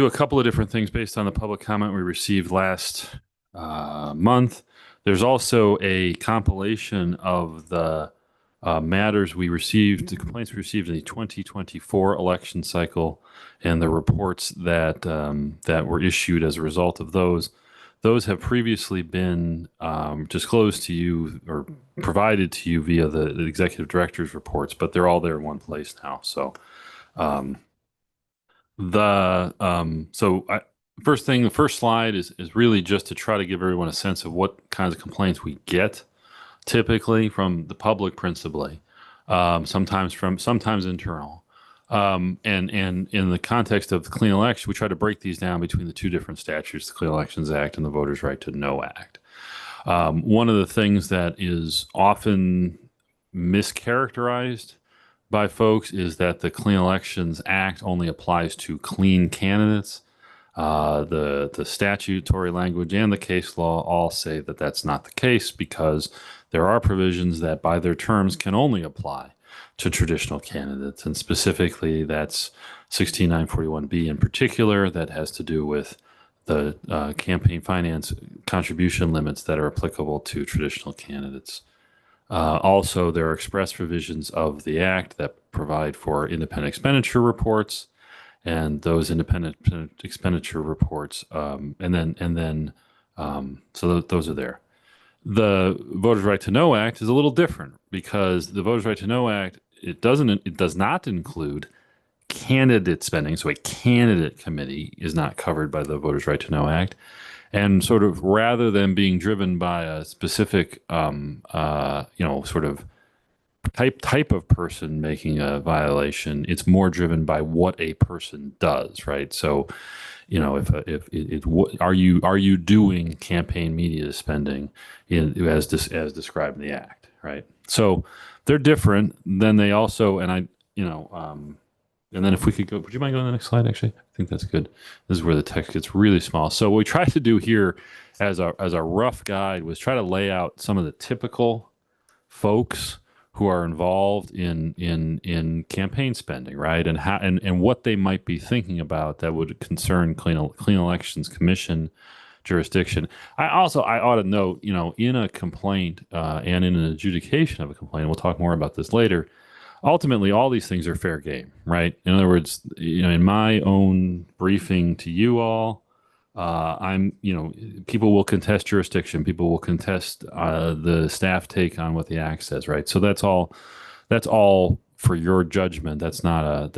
F: a couple of different things based on the public comment we received last month. There's also a compilation of the matters we received, the complaints we received in the 2024 election cycle, and the reports that that were issued as a result of those. Those have previously been disclosed to you or provided to you via the executive director's reports, but they're all there in one place now. So, the first slide is really just to try to give everyone a sense of what kinds of complaints we get, typically from the public, principally, sometimes internal. And in the context of the Clean Election, we try to break these down between the two different statutes, the Clean Elections Act and the Voters' Right to Know Act. One of the things that is often mischaracterized by folks is that the Clean Elections Act only applies to clean candidates. The statutory language and the case law all say that that's not the case, because there are provisions that by their terms can only apply to traditional candidates. And specifically, that's 16941B in particular, that has to do with the campaign finance contribution limits that are applicable to traditional candidates. Also, there are express provisions of the Act that provide for independent expenditure reports, and those independent expenditure reports, so those are there. The Voters' Right to Know Act is a little different, because the Voters' Right to Know Act, it does not include candidate spending. So a candidate committee is not covered by the Voters' Right to Know Act. And sort of rather than being driven by a specific, type of person making a violation. It's more driven by what a person does, right? So, you know, if are you doing campaign media spending as described in the act, right? So they're different. Then they also, and and then if we could go, would you mind going to the next slide? Actually, I think that's good. This is where the text gets really small. So what we tried to do here as a rough guide was try to lay out some of the typical folks who are involved in campaign spending, right? And how and what they might be thinking about that would concern Clean Elections Commission jurisdiction. I ought to note, you know, in a complaint and in an adjudication of a complaint, we'll talk more about this later. Ultimately, all these things are fair game, right? In other words, you know, in my own briefing to you all, people will contest jurisdiction. People will contest the staff take on what the act says, right? So that's all for your judgment. That's not a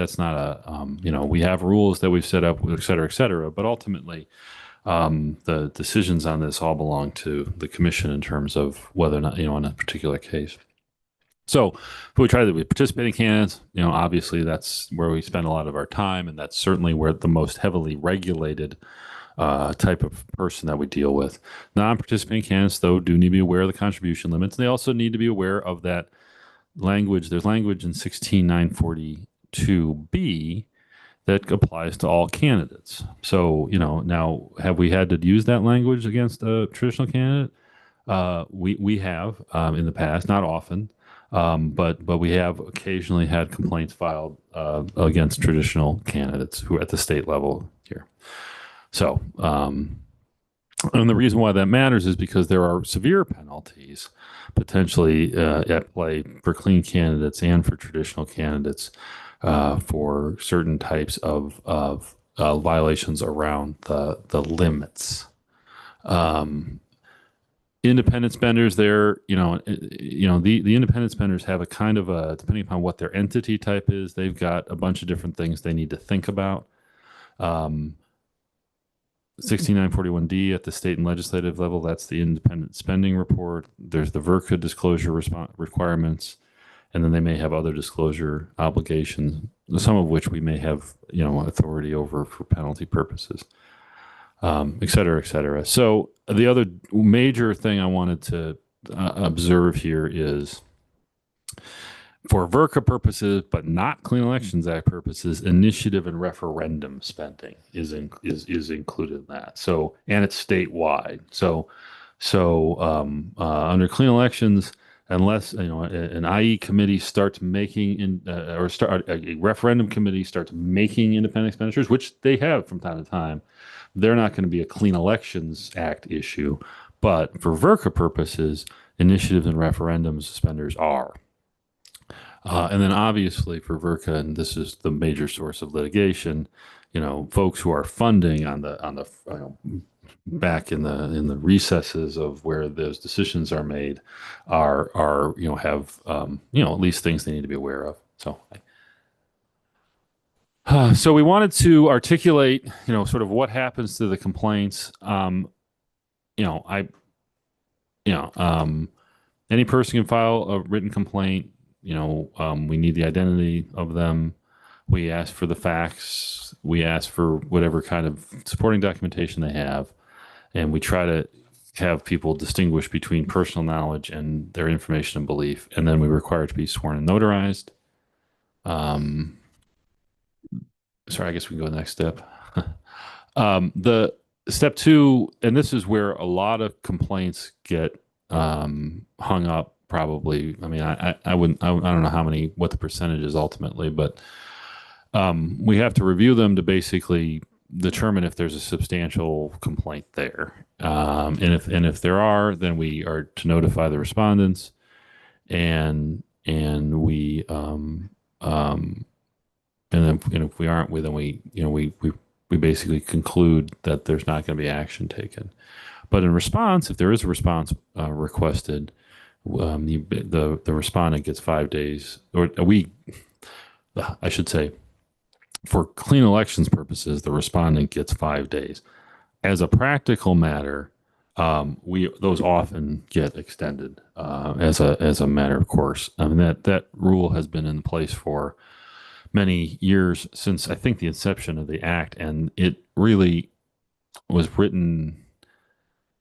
F: we have rules that we've set up, et cetera, et cetera. But ultimately, the decisions on this all belong to the commission in terms of whether or not, you know, in a particular case. So we try to be participating candidates. You know, obviously that's where we spend a lot of our time, and that's certainly where the most heavily regulated type of person that we deal with. Non-participating candidates, though, do need to be aware of the contribution limits. They also need to be aware of that language. There's language in 16942B that applies to all candidates. So, you know, now have we had to use that language against a traditional candidate? We have in the past, not often. But we have occasionally had complaints filed against traditional candidates who are at the state level here. So, and the reason why that matters is because there are severe penalties potentially at play for clean candidates and for traditional candidates for certain types of violations around the limits. Independent spenders, the independent spenders have a kind of a, depending upon what their entity type is, they've got a bunch of different things they need to think about. 16941D at the state and legislative level, that's the independent spending report. There's the VRCA disclosure requirements, and then they may have other disclosure obligations, some of which we may have, you know, authority over for penalty purposes. Et cetera, et cetera. So the other major thing I wanted to observe here is for VRCA purposes, but not Clean Elections Act purposes, initiative and referendum spending is included in that. So, and it's statewide. So under Clean Elections, unless, you know, an IE committee starts making a referendum committee starts making independent expenditures, which they have from time to time, they're not going to be a Clean Elections Act issue. But for VRCA purposes, initiatives and referendum spenders are. And then obviously for VRCA, and this is the major source of litigation, you know, folks who are funding on the back in the recesses of where those decisions are made are you know, have at least things they need to be aware of. So we wanted to articulate, you know, sort of what happens to the complaints. Any person can file a written complaint. You know, we need the identity of them. We ask for the facts. We ask for whatever kind of supporting documentation they have. And we try to have people distinguish between personal knowledge and their information and belief. And then we require it to be sworn and notarized. Sorry, I guess we can go to the next step. The step two, and this is where a lot of complaints get hung up. Probably, I mean, I don't know what the percentage is ultimately, but we have to review them to basically determine if there's a substantial complaint there, and if there are, then we are to notify the respondents, and we and if we aren't, then we basically conclude that there's not going to be action taken. But in response, if there is a response requested, the respondent gets 5 days, or a week, I should say. For Clean Elections purposes, the respondent gets 5 days. As a practical matter, those often get extended as a matter of course. I mean that rule has been in place for many years, since I think the inception of the act, and it really was written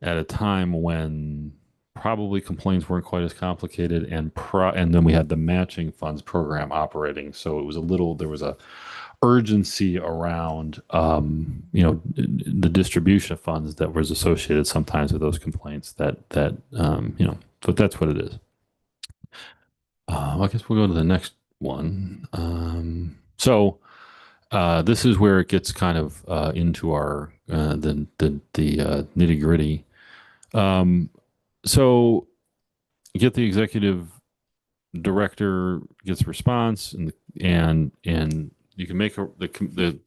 F: at a time when probably complaints weren't quite as complicated, and then we had the matching funds program operating, so it was there was a urgency around the distribution of funds that was associated sometimes with those complaints that but that's what it is. I guess we'll go to the next one. This is where it gets kind of into our the nitty gritty. So you get the executive director gets a response, and you can make the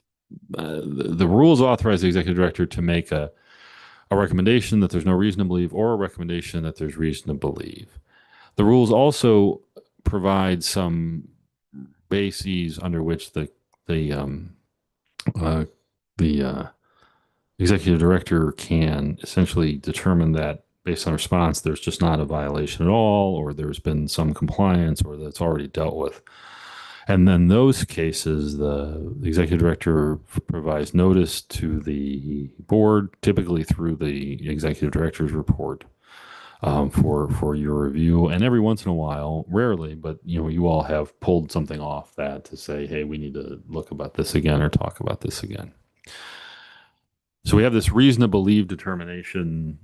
F: rules authorize the executive director to make a recommendation that there's no reason to believe, or a recommendation that there's reason to believe. The rules also provide some bases under which the executive director can essentially determine that based on response, there's just not a violation at all, or there's been some compliance, or that's already dealt with. And then those cases, the executive director provides notice to the board, typically through the executive director's report, for your review. And every once in a while, rarely, but you all have pulled something off that to say, hey, we need to look about this again or talk about this again. So we have this reason to believe determination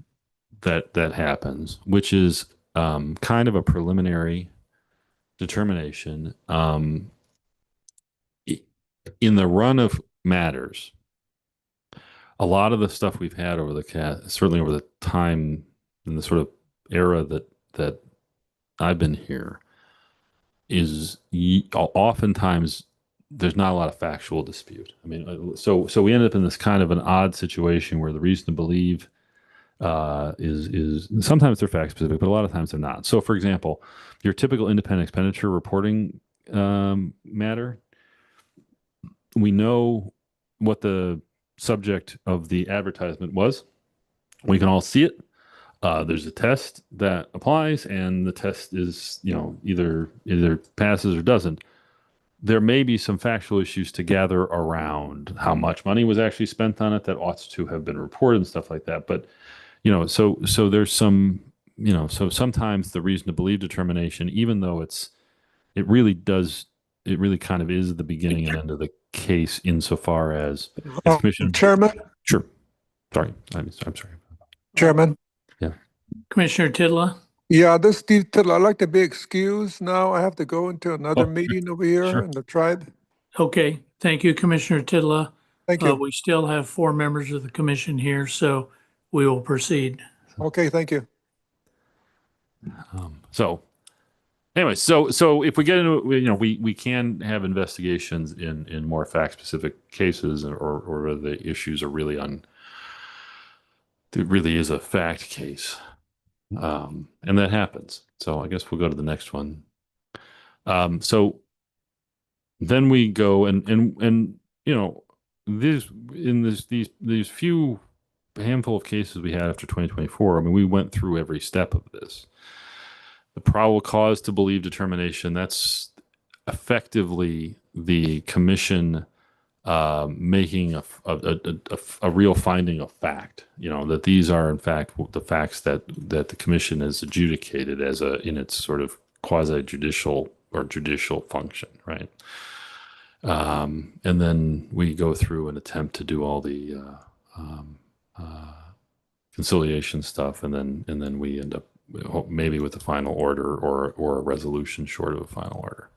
F: that happens, which is kind of a preliminary determination. In the run of matters, a lot of the stuff we've had certainly over the time in the sort of era that I've been here, is oftentimes there's not a lot of factual dispute. I mean, so we end up in this kind of an odd situation where the reason to believe is sometimes they're fact specific, but a lot of times they're not. So, for example, your typical independent expenditure reporting matter, we know what the subject of the advertisement was. We can all see it. There's a test that applies, and the test is, either passes or doesn't. There may be some factual issues to gather around how much money was actually spent on it that ought to have been reported and stuff like that. But, so there's some, so sometimes the reason to believe determination, even though it really kind of is the beginning and end of the case insofar as commission.
A: Chairman?
F: Sure. Sorry. I'm sorry.
A: Chairman?
F: Yeah.
C: Commissioner Tidla?
A: Yeah, this Steve Tittle, I'd like to be excused now. I have to go into another
F: Oh,
A: meeting over here
F: sure.
A: in the tribe.
C: Okay, thank you, Commissioner Tidla.
A: Thank you.
C: We still have 4 members of the commission here, so we will proceed.
A: Okay, thank you.
F: So anyway, so if we get into, we can have investigations in more fact specific cases, or the issues are really it really is a fact case. And that happens. So I guess we'll go to the next one. So then we go and these few handful of cases we had after 2024, I mean, we went through every step of this. The probable cause to believe determination, that's effectively the commission making a real finding of fact, that these are in fact the facts that the commission has adjudicated as in its sort of quasi judicial or judicial function, right? And then we go through and attempt to do all the conciliation stuff, and then we end up maybe with a final order or a resolution short of a final order.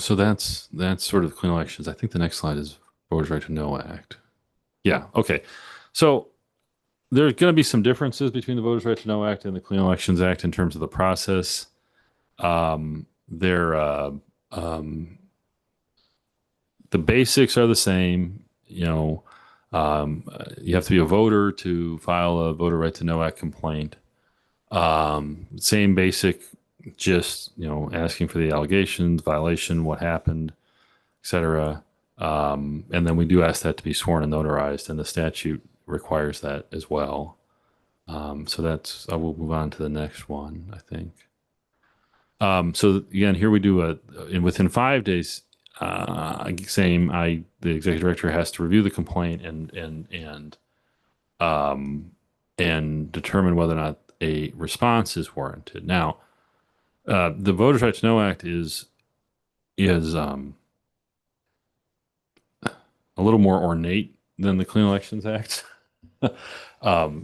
F: So that's sort of clean elections. I think the next slide is Voters' Right to Know Act. Yeah. Okay. So there's going to be some differences between the Voters' Right to Know Act and the Clean Elections Act in terms of the process. The basics are the same. You have to be a voter to file a Voter Right to Know Act complaint. Same basic, just asking for the allegations, violation, what happened, etc. And then we do ask that to be sworn and notarized, and the statute requires that as well. So that's, I will move on to the next one, I think. So again, here we do and within 5 days, the executive director has to review the complaint and determine whether or not a response is warranted. Now, the Voters' Right to Know Act is a little more ornate than the Clean Elections Act,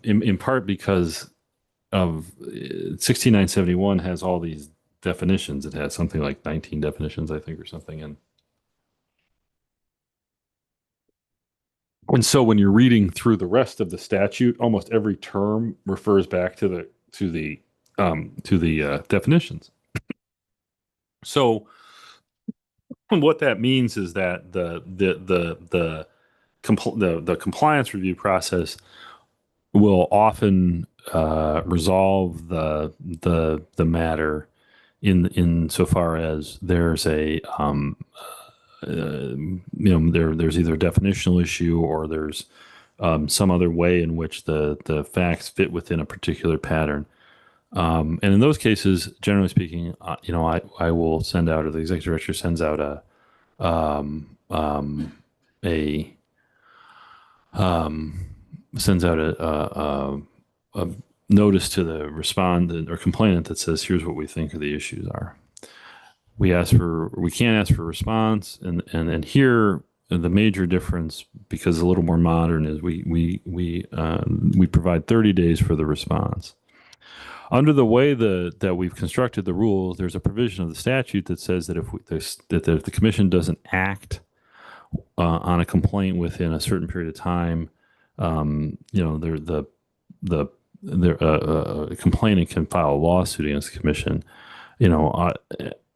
F: in part because of 16971 has all these definitions. It has something like 19 definitions, I think, or something. And so when you're reading through the rest of the statute, almost every term refers back to the definitions. So what that means is that the compliance review process will often resolve the matter in so far as there's a there's either a definitional issue or there's some other way in which the facts fit within a particular pattern. And in those cases, generally speaking, I will send out, or the executive director sends out a notice to the respondent or complainant that says, here's what we think the issues are. We can't ask for a response, and here the major difference, because it's a little more modern, is we provide 30 days for the response. Under the way that we've constructed the rules, there's a provision of the statute that says that if the commission doesn't act on a complaint within a certain period of time, the complainant can file a lawsuit against the commission.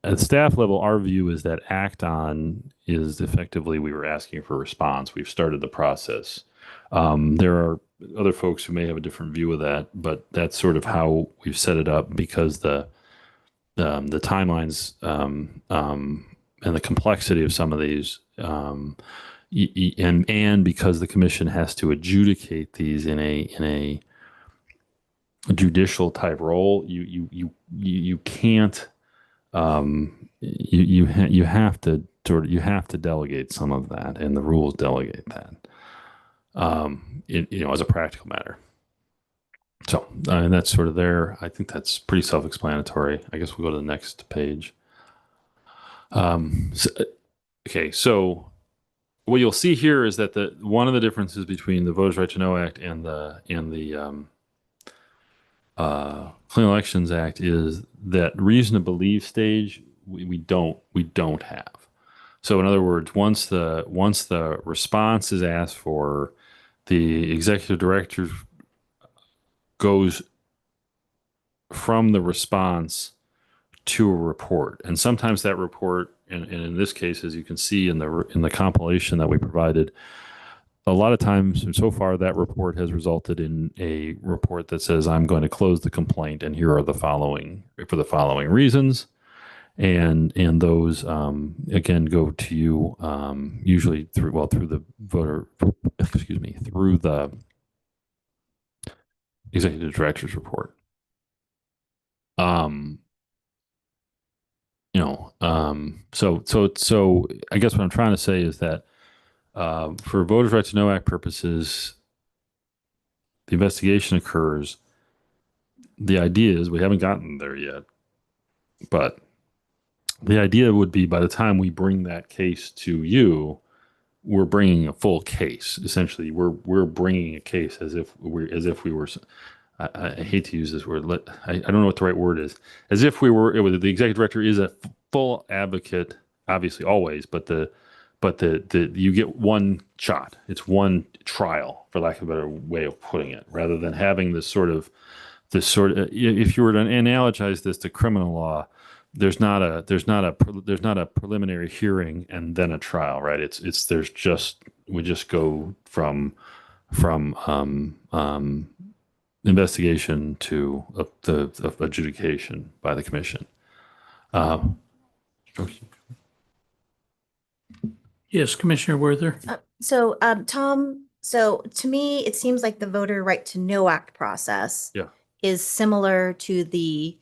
F: At staff level, our view is that act on is effectively we were asking for a response. We've started the process. There are other folks who may have a different view of that, but that's sort of how we've set it up, because the timelines and the complexity of some of these, and because the commission has to adjudicate these in a judicial type role, you can't. You have to delegate some of that, and the rules delegate that. As a practical matter. So, and that's sort of there. I think that's pretty self-explanatory. I guess we'll go to the next page. So what you'll see here is that one of the differences between the Voters' Right to Know Act and the Clean Elections Act is that reason to believe stage we don't have. So in other words, once the response is asked for, the executive director goes from the response to a report, and sometimes that report, and in this case, as you can see in the compilation that we provided, a lot of times, and so far, that report has resulted in a report that says, I'm going to close the complaint, and here are the following reasons. And those, again, go to you, usually through the executive director's report. So I guess what I'm trying to say is that, for Voters' Right to Know Act purposes, the investigation occurs. The idea is, we haven't gotten there yet, but the idea would be by the time we bring that case to you, we're bringing a full case. Essentially, we're bringing a case as if we were. I hate to use this word. I don't know what the right word is. As if we were. The executive director is a full advocate, obviously always, but you get one shot. It's one trial, for lack of a better way of putting it, rather than having this sort of. If you were to analogize this to criminal law, there's not a preliminary hearing and then a trial, right? We just go from investigation to the adjudication by the commission.
C: Yes, Commissioner Werther.
B: Tom, so to me, it seems like the voter right to know act process
F: Yeah.
B: is similar to the,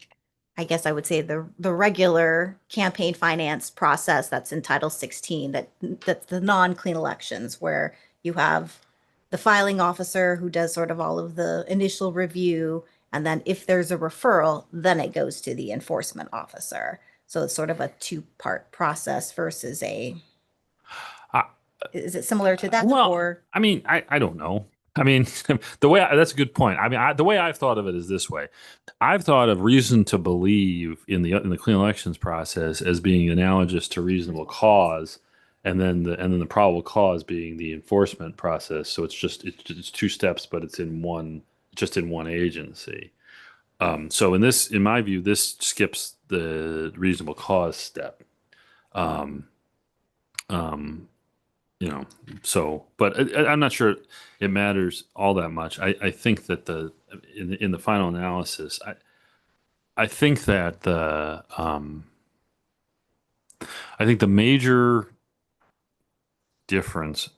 B: I guess I would say the regular campaign finance process that's in Title 16, that's the non-clean elections, where you have the filing officer who does sort of all of the initial review, and then if there's a referral, then it goes to the enforcement officer. So it's sort of a two-part process versus is it similar to that?
F: Well,
B: Or
F: I mean, I don't know. I mean, that's a good point. I mean, the way I've thought of it is this way. I've thought of reason to believe in the clean elections process as being analogous to reasonable cause, and then the probable cause being the enforcement process. So it's two steps, but it's in one agency. So in my view, this skips the reasonable cause step. But I'm not sure it matters all that much. I think that in the final analysis, I think that I think the major difference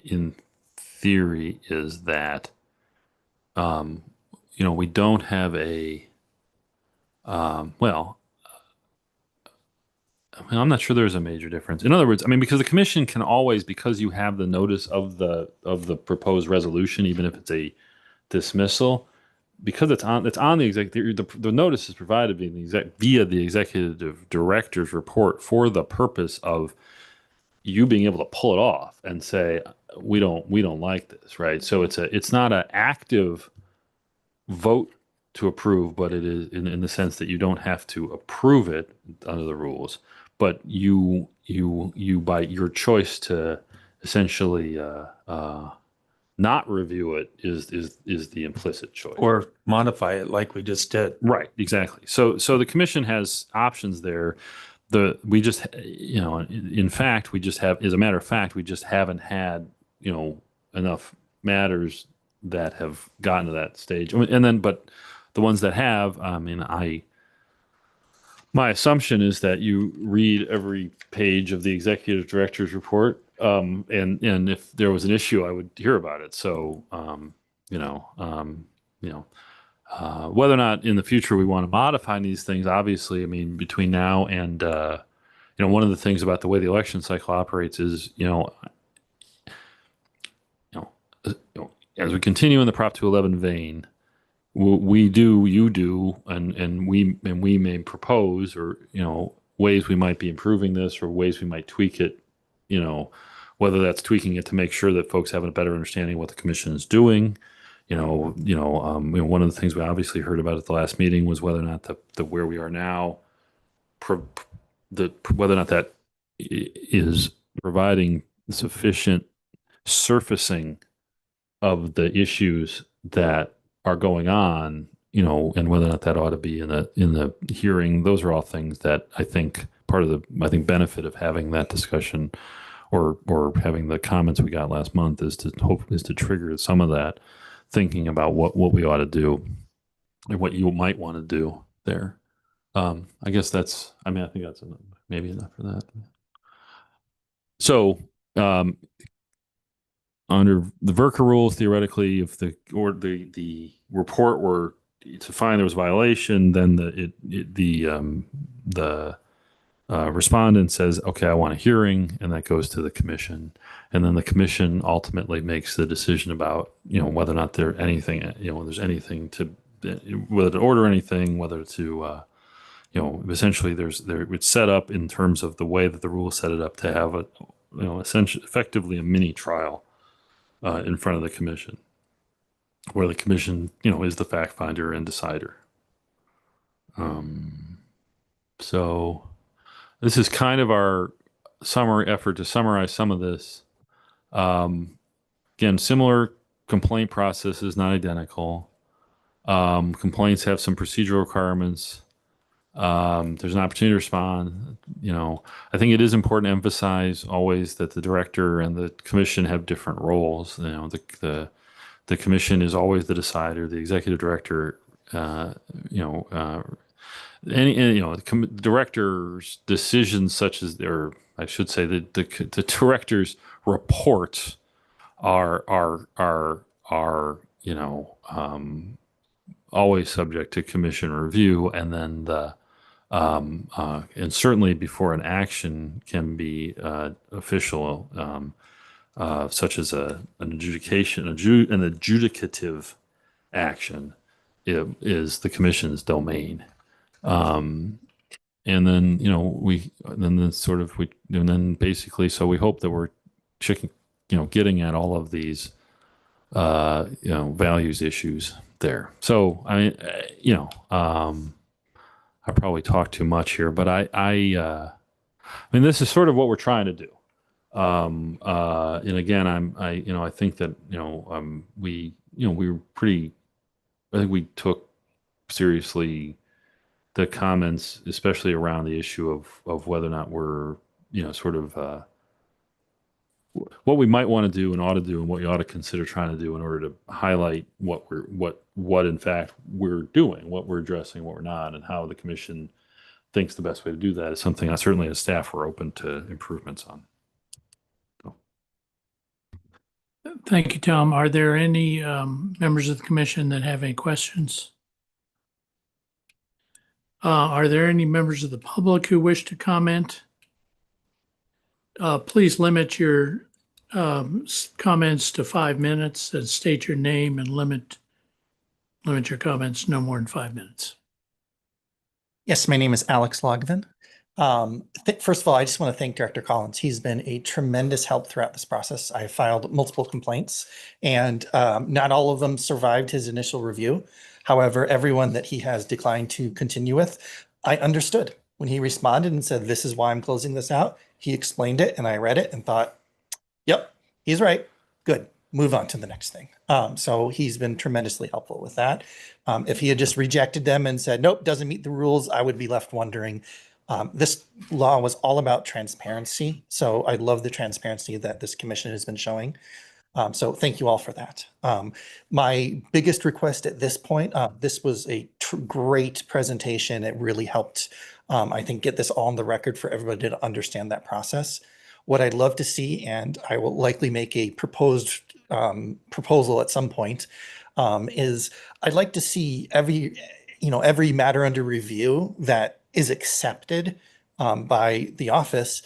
F: in theory is that we don't have I'm not sure there's a major difference. In other words, I mean, because the commission can always, because you have the notice of the proposed resolution, even if it's a dismissal, because it's on the executive, the notice is provided via the executive director's report for the purpose of you being able to pull it off and say we don't like this, right? So it's not an active vote to approve, but it is in the sense that you don't have to approve it under the rules, but you by your choice to essentially not review it is the implicit choice,
D: Or modify it like we just did.
F: right? Exactly. So the commission has options there. We just in fact we just have, as a matter of fact, we just haven't had enough matters that have gotten to that stage, but the ones that have, I mean, my assumption is that you read every page of the executive director's report, and if there was an issue, I would hear about it. So, whether or not in the future we want to modify these things, obviously, I mean, between now and one of the things about the way the election cycle operates is, as we continue in the Prop 211 vein, you do, and we may propose, or ways we might be improving this, or ways we might tweak it. Whether that's tweaking it to make sure that folks have a better understanding of what the commission is doing. One of the things we obviously heard about at the last meeting was whether or not the where we are now, whether or not that is providing sufficient surfacing of the issues that are going on, and whether or not that ought to be in the hearing. Those are all things that I think part of the benefit of having that discussion, or having the comments we got last month, is to trigger some of that thinking about what we ought to do and what you might want to do there. I think that's maybe enough for that. So, under the Verka rules, theoretically, if the report were to find there was a violation, then the respondent says, "Okay, I want a hearing," and that goes to the commission, and then the commission ultimately makes the decision about whether or not there's anything whether to order anything, whether to essentially it's set up in terms of the way that the rules set it up to have effectively a mini trial in front of the commission, where the commission, is the fact finder and decider. So this is kind of our summary effort to summarize some of this. Again, similar complaint process is not identical. Complaints have some procedural requirements. There's an opportunity to respond. I think it is important to emphasize always that the director and the commission have different roles. The commission is always the decider. The executive director, the director's decisions, such as I should say that the director's reports are always subject to commission review, and then and certainly before an action can be official, such as an adjudication, an adjudicative action, is the commission's domain. And then, basically, so we hope that we're getting at all of these, values issues there. So, I mean, I probably talked too much here, but I mean, this is sort of what we're trying to do. And again, I think that, we were pretty, I think we took seriously the comments, especially around the issue of whether or not we're, what we might want to do and ought to do, and what you ought to consider trying to do in order to highlight what in fact we're doing, what we're addressing, what we're not, and how the commission thinks the best way to do that is something I certainly as staff we're open to improvements on.
C: Thank you, Tom. Are there any members of the commission that have any questions? Are there any members of the public who wish to comment? Please limit your comments to 5 minutes and state your name, and limit your comments no more than 5 minutes.
J: Yes, my name is Alex Logvin. First of all, I just want to thank Director Collins. He's been a tremendous help throughout this process. I filed multiple complaints, and not all of them survived his initial review. However, everyone that he has declined to continue with, I understood. When he responded and said, "This is why I'm closing this out," he explained it, and I read it and thought, yep, he's right. Good. Move on to the next thing. So he's been tremendously helpful with that. If he had just rejected them and said, nope, doesn't meet the rules, I would be left wondering. This law was all about transparency. So I love the transparency that this commission has been showing. So thank you all for that. My biggest request at this point, this was a great presentation. It really helped, I think, get this all on the record for everybody to understand that process. What I'd love to see, and I will likely make a proposal at some point, is I'd like to see every matter under review that is accepted by the office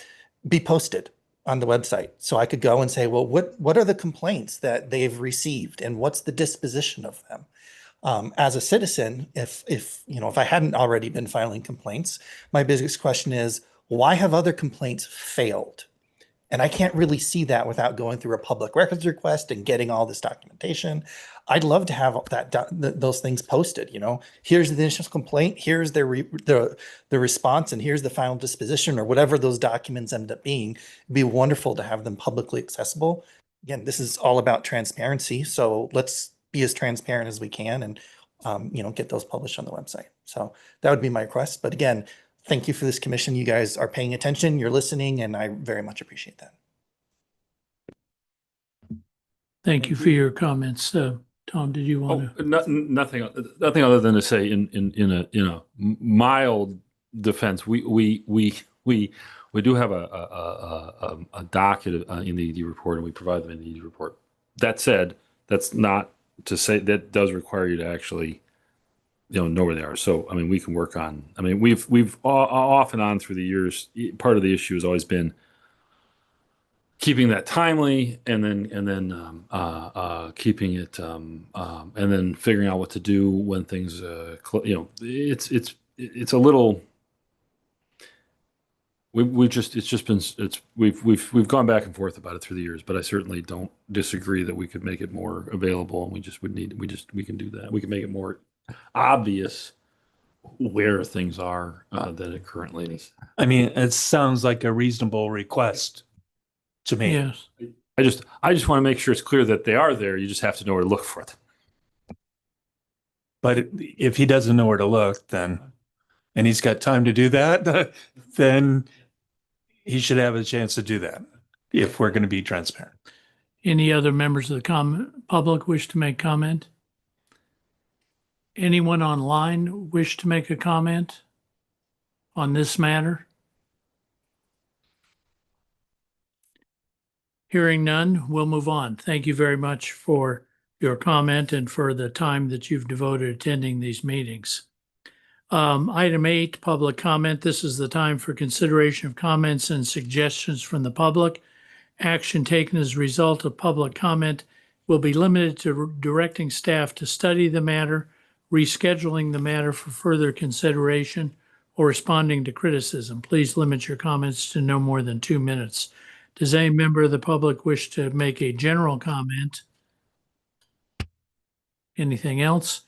J: be posted on the website. So I could go and say, well, what are the complaints that they've received, and what's the disposition of them? As a citizen, if I hadn't already been filing complaints, my biggest question is, why have other complaints failed? And I can't really see that without going through a public records request and getting all this documentation. I'd love to have those things posted. Here's the initial complaint, here's the response, and here's the final disposition, or whatever those documents end up being. It'd be wonderful to have them publicly accessible. Again, this is all about transparency, so let's be as transparent as we can, and get those published on the website. So that would be my request. But again, thank you for this commission. You guys are paying attention, you're listening, and I very much appreciate that.
C: Thank you for your comments. Tom, did you want to?
F: Nothing other than to say, in a mild defense, we do have a docket in the ED report, and we provide them in the ED report. That said, that's not to say that does require you to actually know where they are. So, I mean, we can work on, we've off and on through the years, part of the issue has always been keeping that timely, and then keeping it, and then figuring out what to do when things, it's a little, we've gone back and forth about it through the years, but I certainly don't disagree that we could make it more available, and we can do that. We can make it more obvious where things are than it currently is.
D: I mean, it sounds like a reasonable request to me.
C: Yes.
F: I just want to make sure it's clear that they are there. You just have to know where to look for them.
D: But if he doesn't know where to look, and he's got time to do that, then he should have a chance to do that if we're going to be transparent.
C: Any other members of the public wish to make comment? Anyone online wish to make a comment on this matter? Hearing none, we'll move on. Thank you very much for your comment and for the time that you've devoted attending these meetings. Item 8, public comment. This is the time for consideration of comments and suggestions from the public. Action taken as a result of public comment will be limited to directing staff to study the matter, rescheduling the matter for further consideration, or responding to criticism. Please limit your comments to no more than 2 minutes. Does any member of the public wish to make a general comment? Anything else?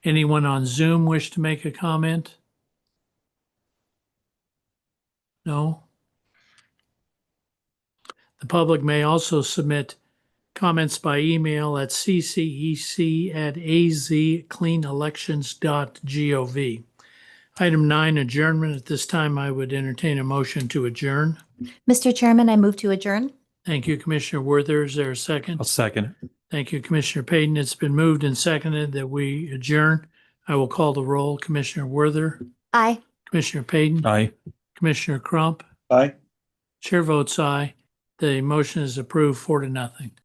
C: Anyone on Zoom wish to make a comment? No? The public may also submit comments by email at ccec@azcleanelections.gov. Item 9, adjournment. At this time, I would entertain a motion to adjourn.
B: Mr. Chairman, I move to adjourn.
C: Thank you, Commissioner Werther. Is there a second?
D: I'll second it.
C: Thank you, Commissioner Payton. It's been moved and seconded that we adjourn. I will call the roll. Commissioner Werther,
B: Aye.
C: Commissioner Payton,
D: Aye.
C: Commissioner Crump.
H: Aye.
C: Chair votes aye. The motion is approved 4-0.